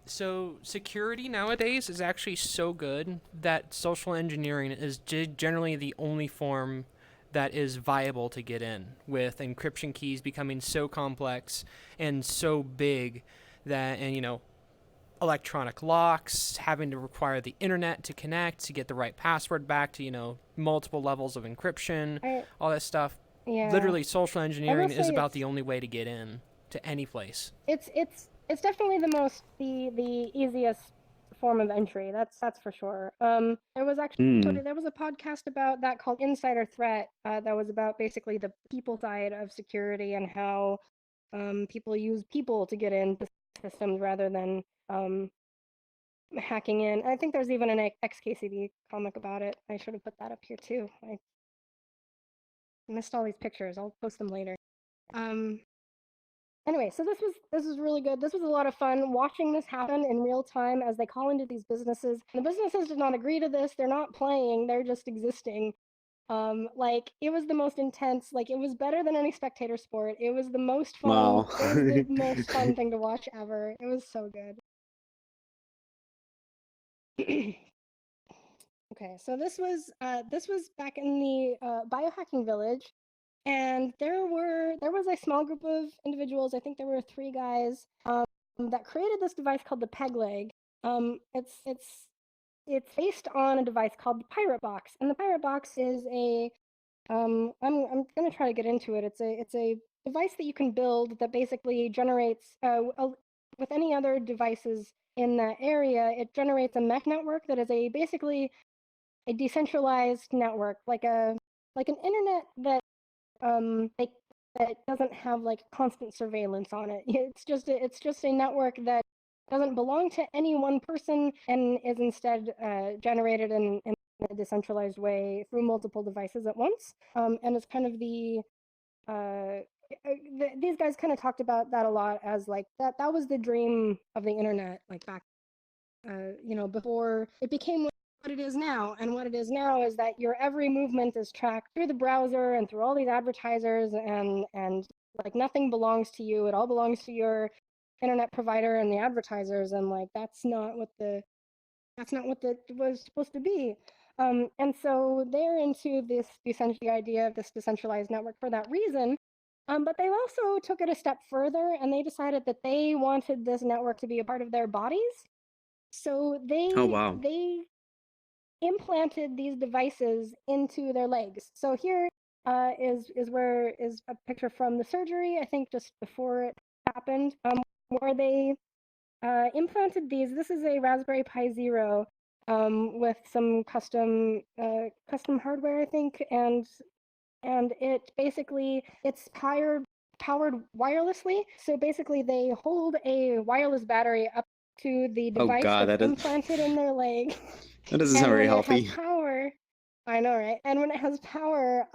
S7: So security nowadays is actually so good that social engineering is generally the only form that is viable to get in, with encryption keys becoming so complex and so big that, and electronic locks, having to require the internet to connect to get the right password back to, multiple levels of encryption, all that stuff.
S3: Yeah.
S7: Literally, social engineering is about the only way to get in to any place.
S3: It's definitely the easiest form of entry. That's for sure. There was a podcast about that called Insider Threat that was about basically the people side of security and how people use people to get into systems rather than hacking in. I think there's even an XKCD comic about it. I should have put that up here too. I missed all these pictures. I'll post them later. Anyway, so this was really good. This was a lot of fun watching this happen in real time as they call into these businesses. And the businesses did not agree to this. They're not playing. They're just existing. Like, it was the most intense. Like, it was better than any spectator sport. It was the most fun.
S4: Wow.
S3: It was the most fun thing to watch ever. It was so good. Okay, so this was back in the biohacking village. And there was a small group of individuals. I think there were 3 guys that created this device called the peg leg. It's based on a device called the Pirate Box, and the Pirate Box is a I'm gonna try to get into it. It's a device that you can build that basically generates with any other devices in that area. It generates a mesh network that is basically a decentralized network, like an internet that that doesn't have like constant surveillance on it. It's just a network that doesn't belong to any one person and is instead generated in a decentralized way through multiple devices at once. And it's kind of these guys kind of talked about that a lot as like that was the dream of the internet, like back before it became what it is now. And what it is now is that your every movement is tracked through the browser and through all these advertisers, and like nothing belongs to you. It all belongs to your internet provider and the advertisers, and like that's not what the was supposed to be. And so they're into the idea of this decentralized network for that reason. But they also took it a step further, and they decided that they wanted this network to be a part of their bodies. So they implanted these devices into their legs. So here is where is a picture from the surgery, I think just before it happened, where they implanted these. This is a Raspberry Pi Zero with some custom hardware, I think, and it basically it's powered wirelessly. So basically, they hold a wireless battery up to the device that's implanted in their leg.
S4: That doesn't sound very healthy.
S3: When it has power, I know, right? And when it has power,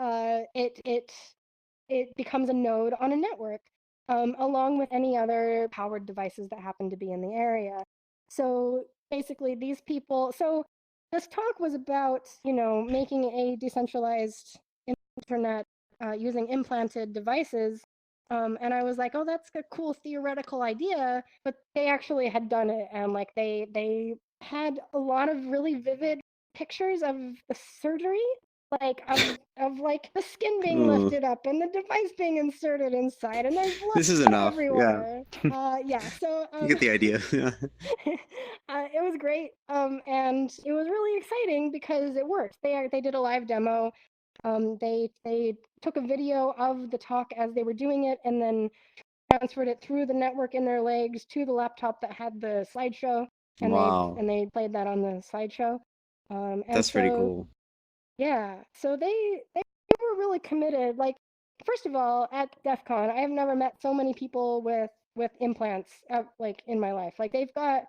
S3: it becomes a node on a network, along with any other powered devices that happen to be in the area. So basically, these people. So this talk was about making a decentralized internet using implanted devices. And I was like, oh, that's a cool theoretical idea, but they actually had done it, and like they had a lot of really vivid pictures of the surgery, like of like the skin being lifted up and the device being inserted inside, and there's blood
S4: this is enough.
S3: everywhere. Yeah. So
S4: you get the idea.
S3: it was great, and it was really exciting because it worked. They did a live demo. They took a video of the talk as they were doing it, and then transferred it through the network in their legs to the laptop that had the slideshow, and they played that on the slideshow.
S4: That's pretty cool.
S3: Yeah, so they were really committed. Like, first of all, at DEF CON, I have never met so many people with implants like in my life. Like they've got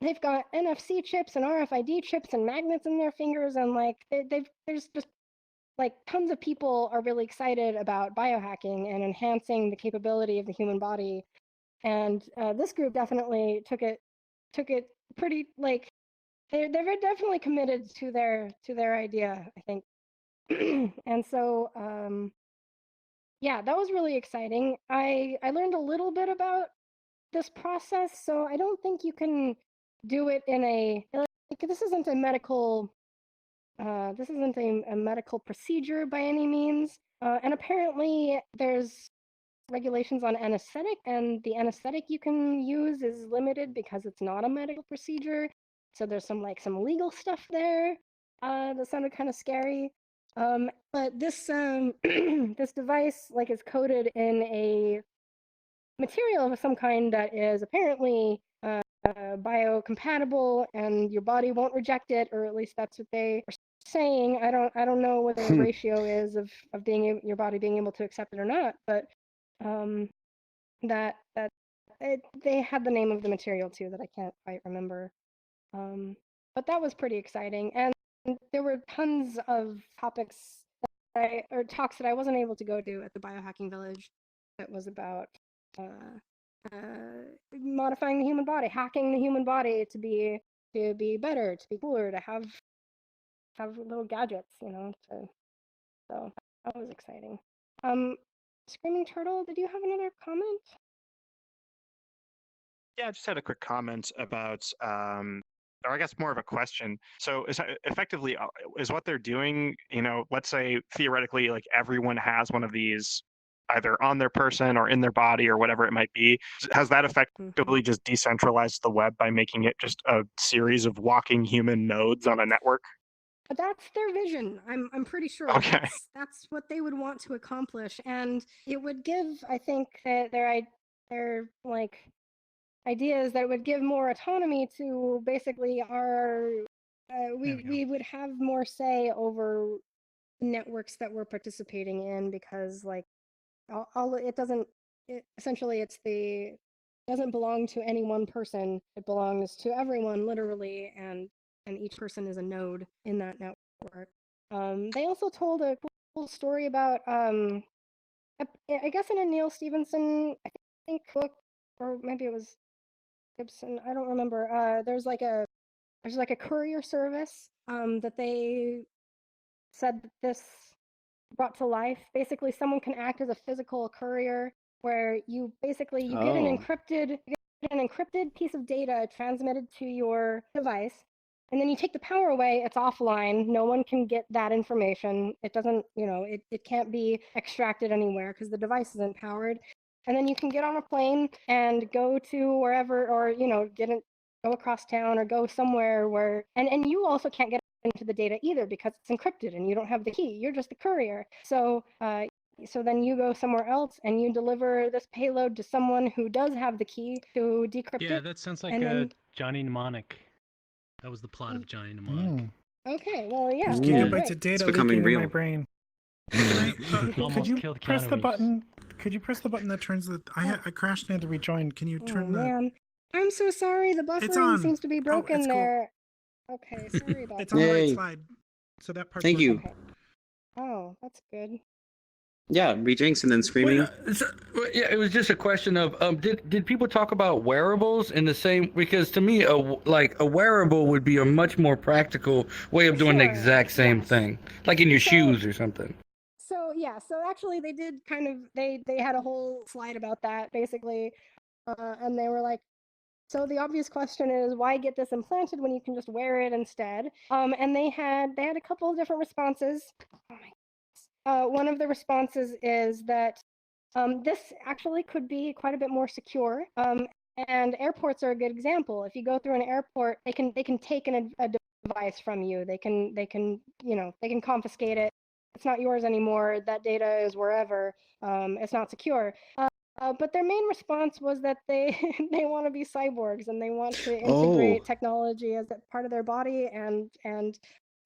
S3: NFC chips and RFID chips and magnets in their fingers, and like there's just like tons of people are really excited about biohacking and enhancing the capability of the human body. And this group definitely took it pretty, like they're definitely committed to their idea, I think. And so yeah, that was really exciting. I learned a little bit about this process, so I don't think you can do it in this isn't a medical procedure by any means. And apparently there's regulations on anesthetic, and the anesthetic you can use is limited because it's not a medical procedure. So there's some legal stuff there that sounded kind of scary. But this this device is coated in a material of some kind that is apparently biocompatible, and your body won't reject it, or at least that's what they are saying. I don't know what the ratio is of your body being able to accept it or not, but they had the name of the material too that I can't quite remember. But that was pretty exciting, and there were tons of topics or talks that I wasn't able to go to at the Biohacking Village that was about modifying the human body, hacking the human body to be better, to be cooler, to have little gadgets, so that was exciting. Screaming Turtle, did you have another comment?
S2: Yeah, I just had a quick comment about or I guess more of a question. So effectively, is what they're doing, let's say theoretically, like everyone has one of these either on their person or in their body or whatever it might be. Has that effectively just decentralized the web by making it just a series of walking human nodes on a network?
S3: That's their vision. I'm pretty sure
S2: Okay.
S3: that's what they would want to accomplish, and it would give, I think, that their like ideas that it would give more autonomy to basically our we would have more say over networks that we're participating in, because like all it doesn't essentially doesn't belong to any one person. It belongs to everyone, literally, and each person is a node in that network. They also told a cool story about I guess in a Neil Stevenson, I think, book, or maybe it was Gibson, I don't remember. There's like a courier service that they said that this brought to life. Basically, someone can act as a physical courier, where you basically get an encrypted piece of data transmitted to your device, and then you take the power away. It's offline. No one can get that information. It doesn't, it can't be extracted anywhere because the device isn't powered. And then you can get on a plane and go to wherever, or go across town or go somewhere where, and you also can't get into the data either because it's encrypted and you don't have the key. You're just the courier. So then you go somewhere else and you deliver this payload to someone who does have the key to decrypt it.
S8: Yeah, that sounds like Johnny Mnemonic. That was the plot of Johnny Mnemonic.
S3: Okay, well, yeah.
S9: There's gigabytes of data
S4: it's becoming real
S9: in my brain. Could you press the button? Could you press the button that turns the? I crashed and had to rejoin. Can you turn the?
S3: Man, I'm so sorry. The buffering seems to be broken there. Okay, sorry about that.
S9: It's on the right slide. So that part.
S4: Thank you.
S3: Okay. Oh, that's good.
S4: Yeah, rejinx and then screaming.
S10: Yeah, it was just a question of did people talk about wearables in the same, because to me a wearable would be a much more practical way of doing the exact same thing, like in your shoes or something.
S3: So actually they did they had a whole slide about that basically, and they were like, so the obvious question is, why get this implanted when you can just wear it instead? And they had a couple of different responses. Oh my goodness. One of the responses is that this actually could be quite a bit more secure. And airports are a good example. If you go through an airport, they can take a device from you. They can confiscate it. It's not yours anymore. That data is wherever. It's not secure. But their main response was that they want to be cyborgs and they want to integrate technology as a part of their body, and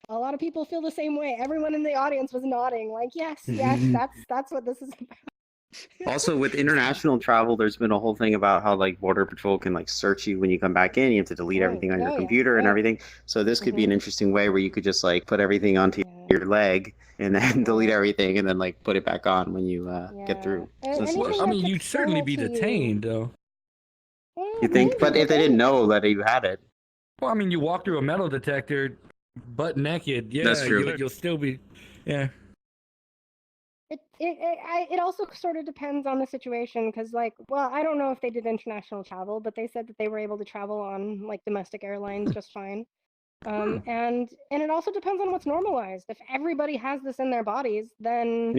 S3: a lot of people feel the same way. Everyone in the audience was nodding like, yes, that's what this is about.
S4: Also, with international travel, there's been a whole thing about how like Border Patrol can like search you when you come back in. You have to delete everything on your computer and everything. So this could be an interesting way where you could just like put everything onto your leg and then delete everything and then like put it back on when you get through.
S10: Well, I mean, you'd certainly be detained, though.
S4: You think? But if they didn't know that you had it.
S10: Well, I mean, you walk through a metal detector, butt naked. Yeah,
S4: that's true.
S10: You'll still be, yeah.
S3: It also sort of depends on the situation, because I don't know if they did international travel, but they said that they were able to travel on like domestic airlines just fine. And it also depends on what's normalized. If everybody has this in their bodies, then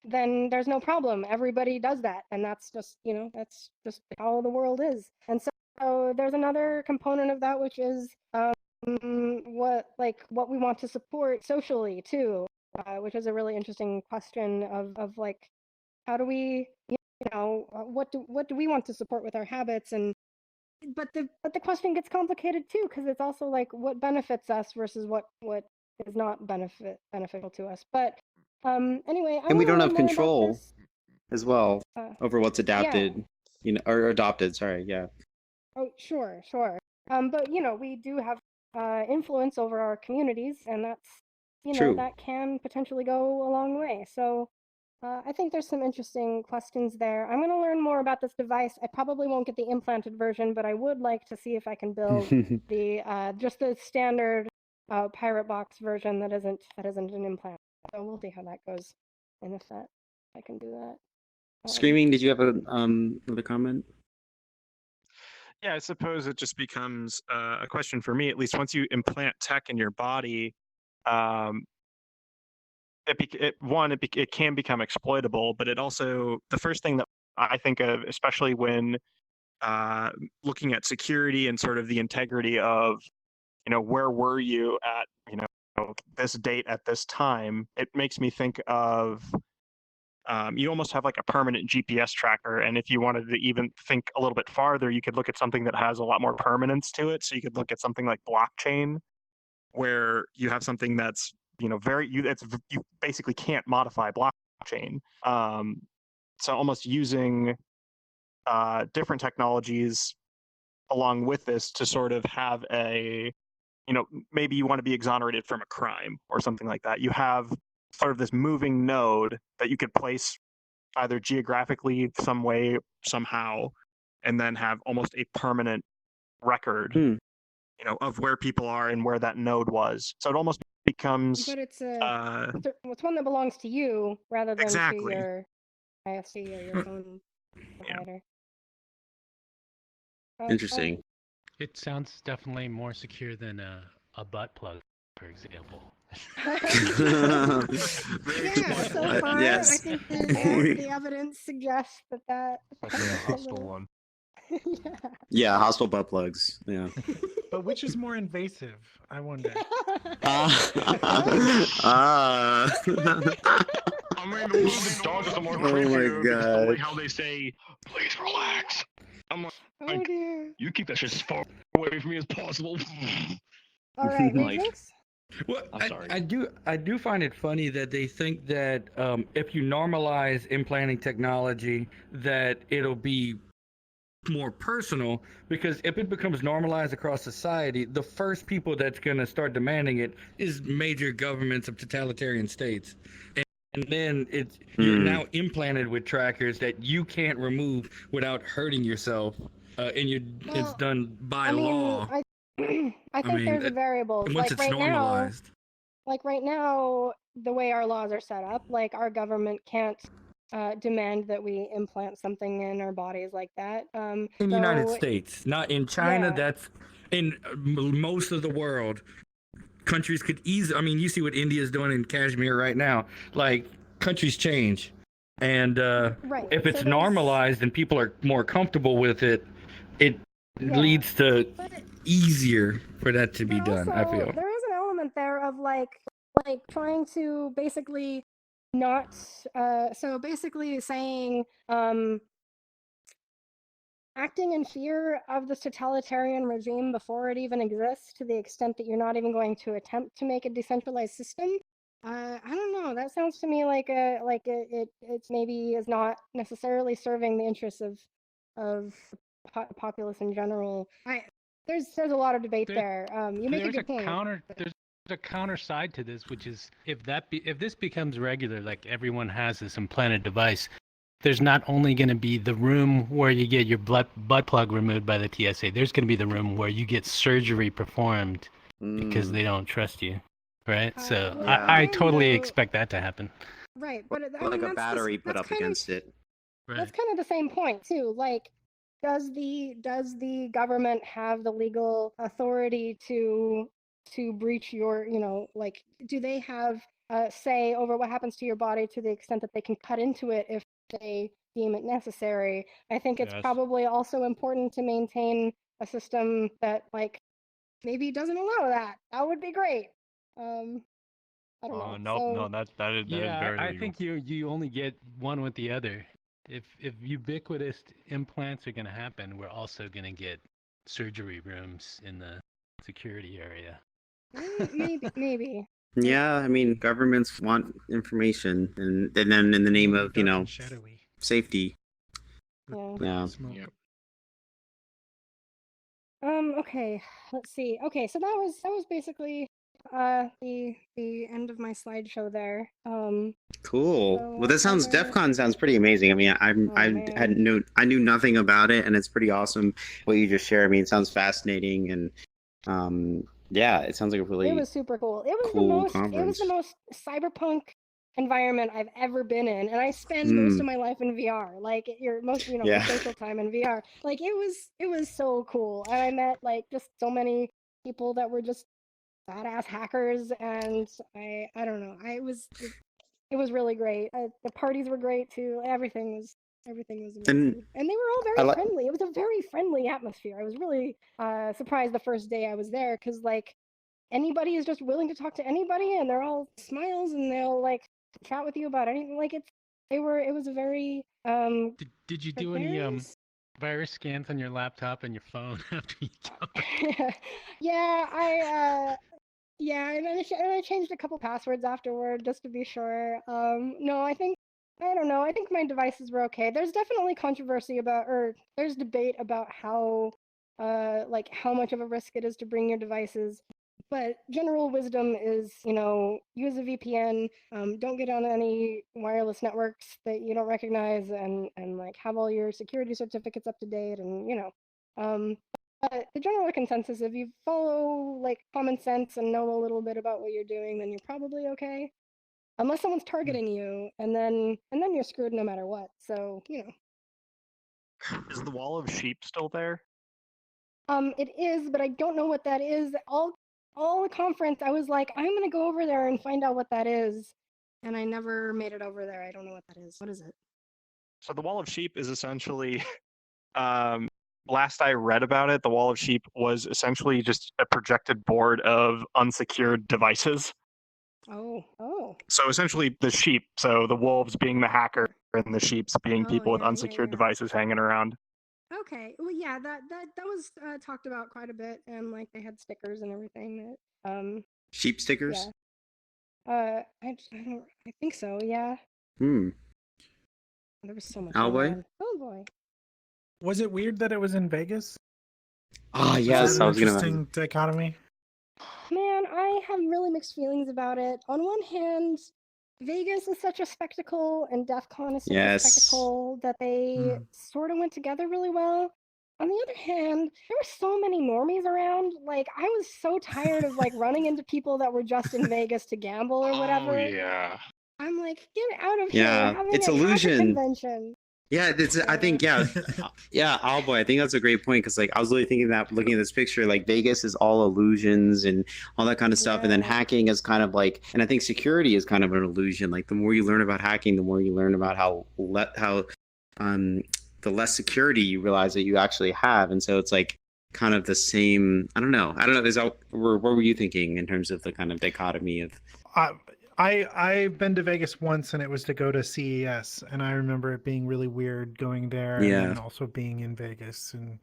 S3: there's no problem. Everybody does that, and that's just that's just how the world is. And so there's another component of that, which is what we want to support socially too. Which is a really interesting question of like, how do we, what do we want to support with our habits? And but the question gets complicated too, because it's also like what benefits us versus what is not beneficial to us. But anyway,
S4: and we don't have control as well over what's adapted, or adopted. Sorry, yeah.
S3: Oh, sure. But we do have influence over our communities, and that's. That can potentially go a long way. So I think there's some interesting questions there. I'm going to learn more about this device. I probably won't get the implanted version, but I would like to see if I can build just the standard pirate box version that isn't an implant. So we'll see how that goes, and if I can do that.
S4: Screaming, did you have another comment?
S2: Yeah, I suppose it just becomes a question for me, at least once you implant tech in your body, um, it can become exploitable, but it also, the first thing that I think of, especially when looking at security and sort of the integrity of, where were you at, this date at this time, it makes me think of you almost have like a permanent GPS tracker. And if you wanted to even think a little bit farther, you could look at something that has a lot more permanence to it. So you could look at something like blockchain, where you have something that's, you basically can't modify blockchain. So almost using different technologies along with this to sort of have maybe you want to be exonerated from a crime or something like that. You have sort of this moving node that you could place either geographically some way, somehow, and then have almost a permanent record, of where people are and where that node was. So it almost becomes.
S3: But it's one that belongs to you rather than to your IFC or your phone provider.
S4: Interesting.
S8: It sounds definitely more secure than a butt plug, for example.
S3: So far,
S4: yes.
S3: I think the evidence suggests that.
S5: Especially a hostile one.
S4: Yeah, hostile butt plugs. Yeah.
S9: But which is more invasive? I wonder.
S5: I mean, the dogs are more creepy.
S4: Oh my god!
S5: Like how they say, "Please relax." I'm like,
S3: oh dear.
S5: You keep that shit as far away from me as possible.
S3: All right, Matrix.
S10: Well,
S5: I'm sorry.
S10: I do find it funny that they think that if you normalize implanting technology, that it'll be more personal, because if it becomes normalized across society, the first people that's going to start demanding it is major governments of totalitarian states. And then you're now implanted with trackers that you can't remove without hurting yourself, it's done by law.
S3: I think there's a variable.
S10: Once it's normalized.
S3: Right now, the way our laws are set up, like our government can't demand that we implant something in our bodies like that.
S10: In the United States, not in China.
S3: Yeah.
S10: That's in most of the world. Countries could easily. I mean, you see what India is doing in Kashmir right now. Like, countries change, and if it's normalized and people are more comfortable with it, it leads to easier for that to be done. I feel
S3: there is an element there of like trying to basically not. So basically saying acting in fear of this totalitarian regime before it even exists, to the extent that you're not even going to attempt to make a decentralized system. I don't know. That sounds to me like it's maybe is not necessarily serving the interests of populace in general. There's a lot of debate there. You make a good point.
S8: There's a counter side to this, which is if this becomes regular, like everyone has this implanted device, there's not only going to be the room where you get your butt plug removed by the TSA, there's going to be the room where you get surgery performed because they don't trust you, right? So I totally expect that to happen.
S3: Right, but
S4: like a battery put up against it.
S8: Right.
S3: That's kind of the same point too. Like, does the government have the legal authority to breach your, like, do they have say over what happens to your body to the extent that they can cut into it if they deem it necessary? I think it's probably also important to maintain a system that, like, maybe doesn't allow that. That would be great. I don't know.
S5: That is very legal.
S8: I think you only get one with the other. If ubiquitous implants are going to happen, we're also going to get surgery rooms in the security area.
S3: Maybe.
S4: Yeah, I mean, governments want information, and then in the name of safety. Yeah.
S3: Okay. Let's see. Okay, so that was basically the end of my slideshow there.
S4: Cool.
S3: So
S4: Well, this sounds DEF CON sounds pretty amazing. I mean, I knew nothing about it, and it's pretty awesome what you just shared. I mean, it sounds fascinating, and yeah, it sounds like a really.
S3: It was super cool. It was
S4: cool
S3: the most.
S4: conference.
S3: It was the most cyberpunk environment I've ever been in, and I spend most of my life in VR. Like your most, my
S4: Yeah.
S3: social time in VR. Like it was so cool, and I met like just so many people that were just badass hackers, and I don't know, it was really great. The parties were great too. Everything was amazing, and they were all very friendly. It was a very friendly atmosphere. I was really surprised the first day I was there, because like anybody is just willing to talk to anybody, and they're all smiles, and they'll like chat with you about anything. Like it was a very
S8: Did you do any virus scans on your laptop and your phone after you
S3: yeah, yeah, and I changed a couple passwords afterward just to be sure. No, I don't know. I think my devices were okay. There's definitely controversy about, or there's debate about how like how much of a risk it is to bring your devices. But general wisdom is, use a VPN, don't get on any wireless networks that you don't recognize, and like have all your security certificates up to date, and but the general consensus, if you follow like common sense and know a little bit about what you're doing, then you're probably okay. Unless someone's targeting you, and then you're screwed no matter what. So,
S2: Is the wall of sheep still there?
S3: It is, but I don't know what that is. All the conference, I was like, I'm gonna go over there and find out what that is, and I never made it over there. I don't know what that is. What is it?
S2: So the wall of sheep is essentially, last I read about it, the wall of sheep was essentially just a projected board of unsecured devices.
S3: Oh.
S2: So essentially the sheep, so the wolves being the hacker and the sheeps being people with unsecured devices hanging around.
S3: Okay. Well, yeah, that was talked about quite a bit, and like they had stickers and everything that
S4: sheep stickers.
S3: Yeah. I think so. Yeah.
S4: There
S3: was so much.
S4: Owlboy?
S3: Oh boy.
S9: Was it weird that it was in Vegas?
S4: Ah, yes, I was gonna.
S9: Interesting dichotomy.
S3: Man, I have really mixed feelings about it. On one hand, Vegas is such a spectacle, and DEF CON is such a spectacle that they sort of went together really well. On the other hand, there were so many normies around. Like, I was so tired of like running into people that were just in Vegas to gamble or whatever.
S2: Oh yeah.
S3: I'm like, get out of
S4: Yeah,
S3: here! Having
S4: it's
S3: a hacker
S4: illusion.
S3: convention.
S4: Yeah, I think, yeah, Owlboy, I think that's a great point, because like I was really thinking that looking at this picture, like Vegas is all illusions and all that kind of stuff, and then hacking is kind of like, and I think security is kind of an illusion. Like the more you learn about hacking, the more you learn about how the less security you realize that you actually have, and so it's like kind of the same. I don't know. What were you thinking in terms of the kind of dichotomy of?
S9: I've been to Vegas once, and it was to go to CES, and I remember it being really weird going there, and also being in Vegas, and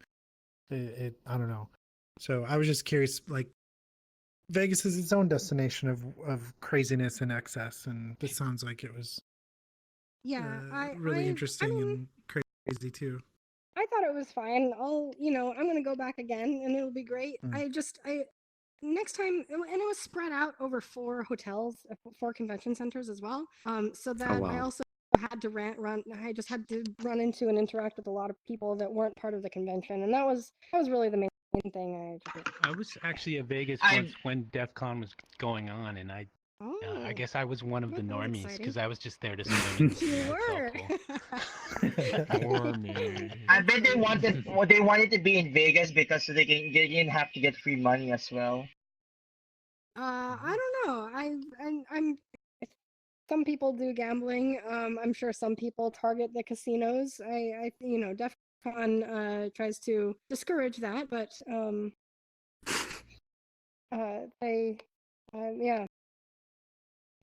S9: I don't know. So I was just curious, like Vegas is its own destination of craziness and excess, and this sounds like it was really interesting and crazy too.
S3: I thought it was fine. I'm gonna go back again, and it'll be great. Next time, and it was spread out over 4 hotels, 4 convention centers as well. So that I also had to I just had to run into and interact with a lot of people that weren't part of the convention, and that was really the main thing I did.
S8: I was actually at Vegas once when DEF CON was going on, and I guess I was one of the normies, because I was just there to swim.
S3: You were.
S11: I bet they wanted to be in Vegas because they didn't have to get free money as well.
S3: I don't know. I'm some people do gambling. I'm sure some people target the casinos. DEF CON tries to discourage that, but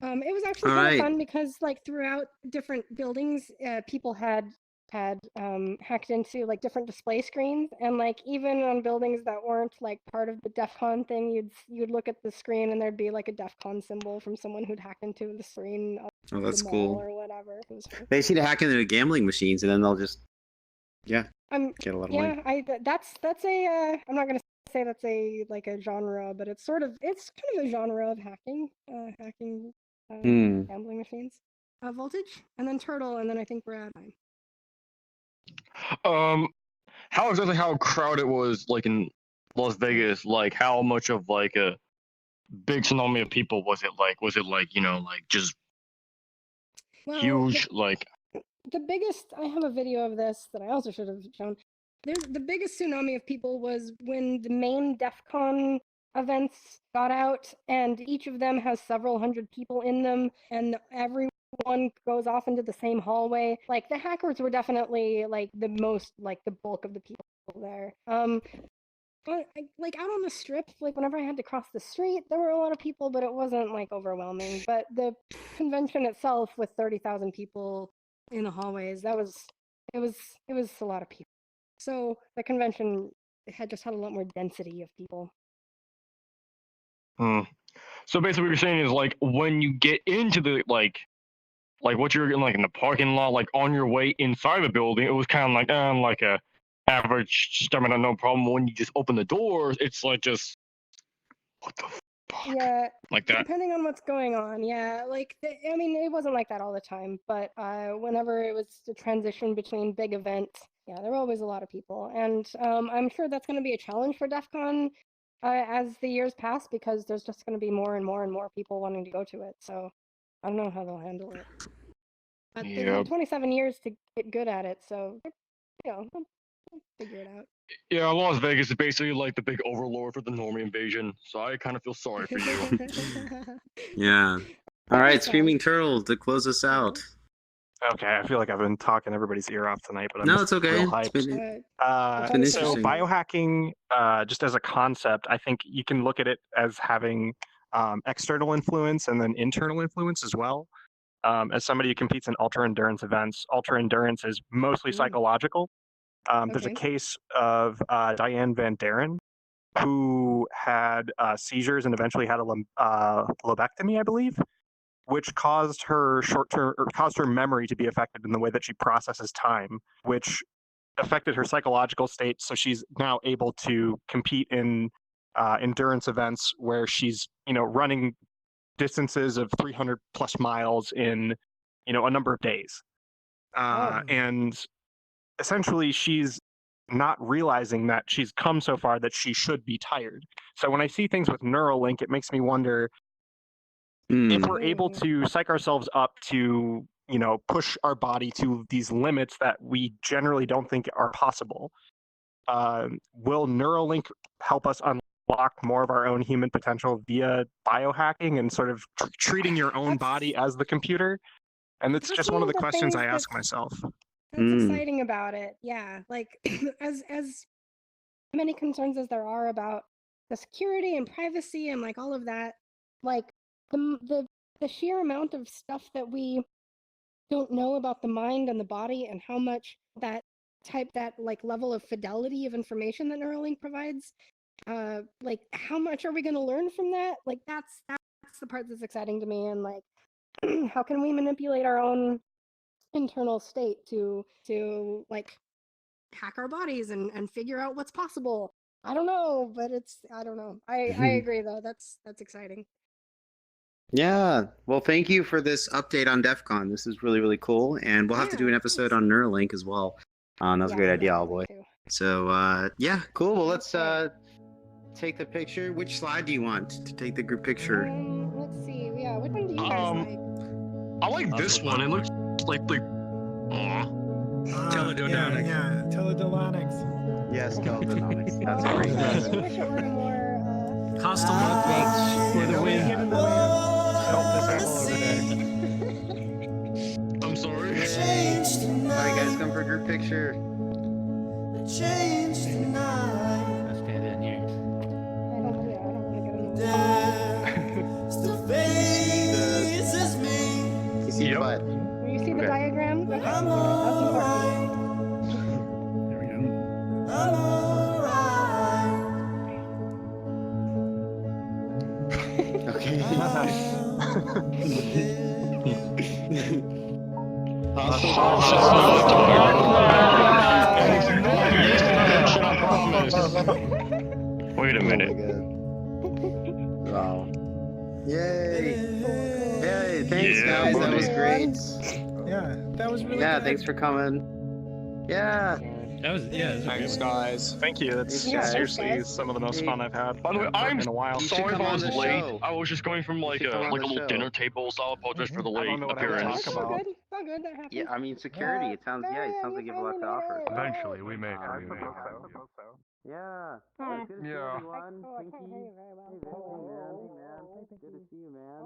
S3: it was actually kind of fun, because like throughout different buildings, people had hacked into like different display screens, and like even on buildings that weren't like part of the DEF CON thing, you'd look at the screen and there'd be like a DEF CON symbol from someone who'd hacked into the screen of
S4: that's
S3: the
S4: cool.
S3: mall or whatever. It was fun.
S4: They seem to hack into the gambling machines, and then they'll just get a lot of money.
S3: That's a I'm not gonna say that's a genre, but it's kind of a genre of hacking, gambling machines. Voltage, and then Turtle, and then I think we're out of time.
S12: How crowded was like in Las Vegas? Like how much of like a big tsunami of people was it like? Was it like, just
S3: Well,
S12: huge, like.
S3: The biggest, I have a video of this that I also should have shown. The biggest tsunami of people was when the main DEF CON events got out, and each of them has several hundred people in them, and everyone goes off into the same hallway. Like, the hackers were definitely, like, the most, like, the bulk of the people there. But, like, out on the strip, like, whenever I had to cross the street, there were a lot of people, but it wasn't, like, overwhelming. But the convention itself, with 30,000 people in the hallways, it was a lot of people. So the convention had a lot more density of people.
S12: So basically what you're saying is, like, when you get into the, like what you're in, like, in the parking lot, like, on your way inside the building, it was kind of like a average stamina, no problem. When you just open the doors, it's like just, what the fuck?
S3: Yeah,
S12: Like that.
S3: depending on what's going on. Yeah, like, I mean, it wasn't like that all the time, but whenever it was the transition between big events, yeah, there were always a lot of people. And I'm sure that's going to be a challenge for DEF CON as the years pass, because there's just going to be more and more and more people wanting to go to it. So I don't know how they'll handle it. But they've had 27 years to get good at it, so, you know, they'll figure it out.
S12: Yeah, Las Vegas is basically like the big overlord for the normie invasion, so I kind of feel sorry for you.
S4: Yeah. All right, Screaming Turtle, to close us out.
S2: Okay, I feel like I've been talking everybody's ear off tonight, but I'm
S4: No,
S2: just
S4: it's okay.
S2: real hyped.
S4: It's been
S2: So
S4: interesting.
S2: biohacking, just as a concept, I think you can look at it as having external influence and then internal influence as well. As somebody who competes in ultra endurance events, ultra endurance is mostly psychological. There's a case of Diane Van Daren, who had seizures and eventually had a lobectomy, I believe, which caused her memory to be affected in the way that she processes time, which affected her psychological state. So she's now able to compete in endurance events where she's, running distances of 300 plus miles in, a number of days. And essentially she's not realizing that she's come so far that she should be tired. So when I see things with Neuralink, it makes me wonder if we're able to psych ourselves up to, push our body to these limits that we generally don't think are possible. Will Neuralink help us unlock more of our own human potential via biohacking and sort of treating your own body as the computer? And it's just one of the questions I ask myself.
S3: That's exciting about it. Yeah, like as many concerns as there are about the security and privacy and like all of that, like the sheer amount of stuff that we don't know about the mind and the body and how much that like level of fidelity of information that Neuralink provides, like how much are we going to learn from that? Like that's the part that's exciting to me. And like how can we manipulate our own internal state to like hack our bodies and figure out what's possible? I don't know, but I don't know. I agree though. That's exciting.
S4: Yeah. Well, thank you for this update on DEF CON. This is really, really cool. And we'll have to do an episode on Neuralink as well. That was a great idea, Owlboy. So, yeah, cool. Well, let's take the picture. Which slide do you want to take the group picture?
S3: Let's see. Yeah, which one do you guys like?
S12: I like this one. It looks like the...
S10: Teledodonics.
S9: Yeah, teledodonics.
S4: Yes, teledodonics. That's a great
S3: I wish it were more
S8: Custom updates for the win.
S12: I'm sorry.
S4: All right, guys, come for a group picture.
S8: Let's stand in here.
S3: I don't want to get
S4: You see the butt.
S3: Will you see the diagram? Okay. That's important.
S4: There we go. Okay.
S12: Wait a minute.
S4: Wow. Yay. Yay. Thanks, guys. That was great.
S9: Yeah, that was really
S4: Yeah,
S9: good.
S4: thanks for coming. Yeah.
S8: That was
S2: Thanks, guys. Thank you. That's seriously some of the most fun I've had.
S12: By the way, I'm
S2: in a while.
S12: sorry if I was late. I was just going from like a little dinner table, so I apologize for the late appearance.
S3: It's all good. It's all good. That happens.
S4: Yeah, I mean security. It sounds it sounds like you have a lot to offer.
S5: Eventually, we may come.
S4: Yeah. Good to see everyone. Pinky. Hey, man. Good to see you, man.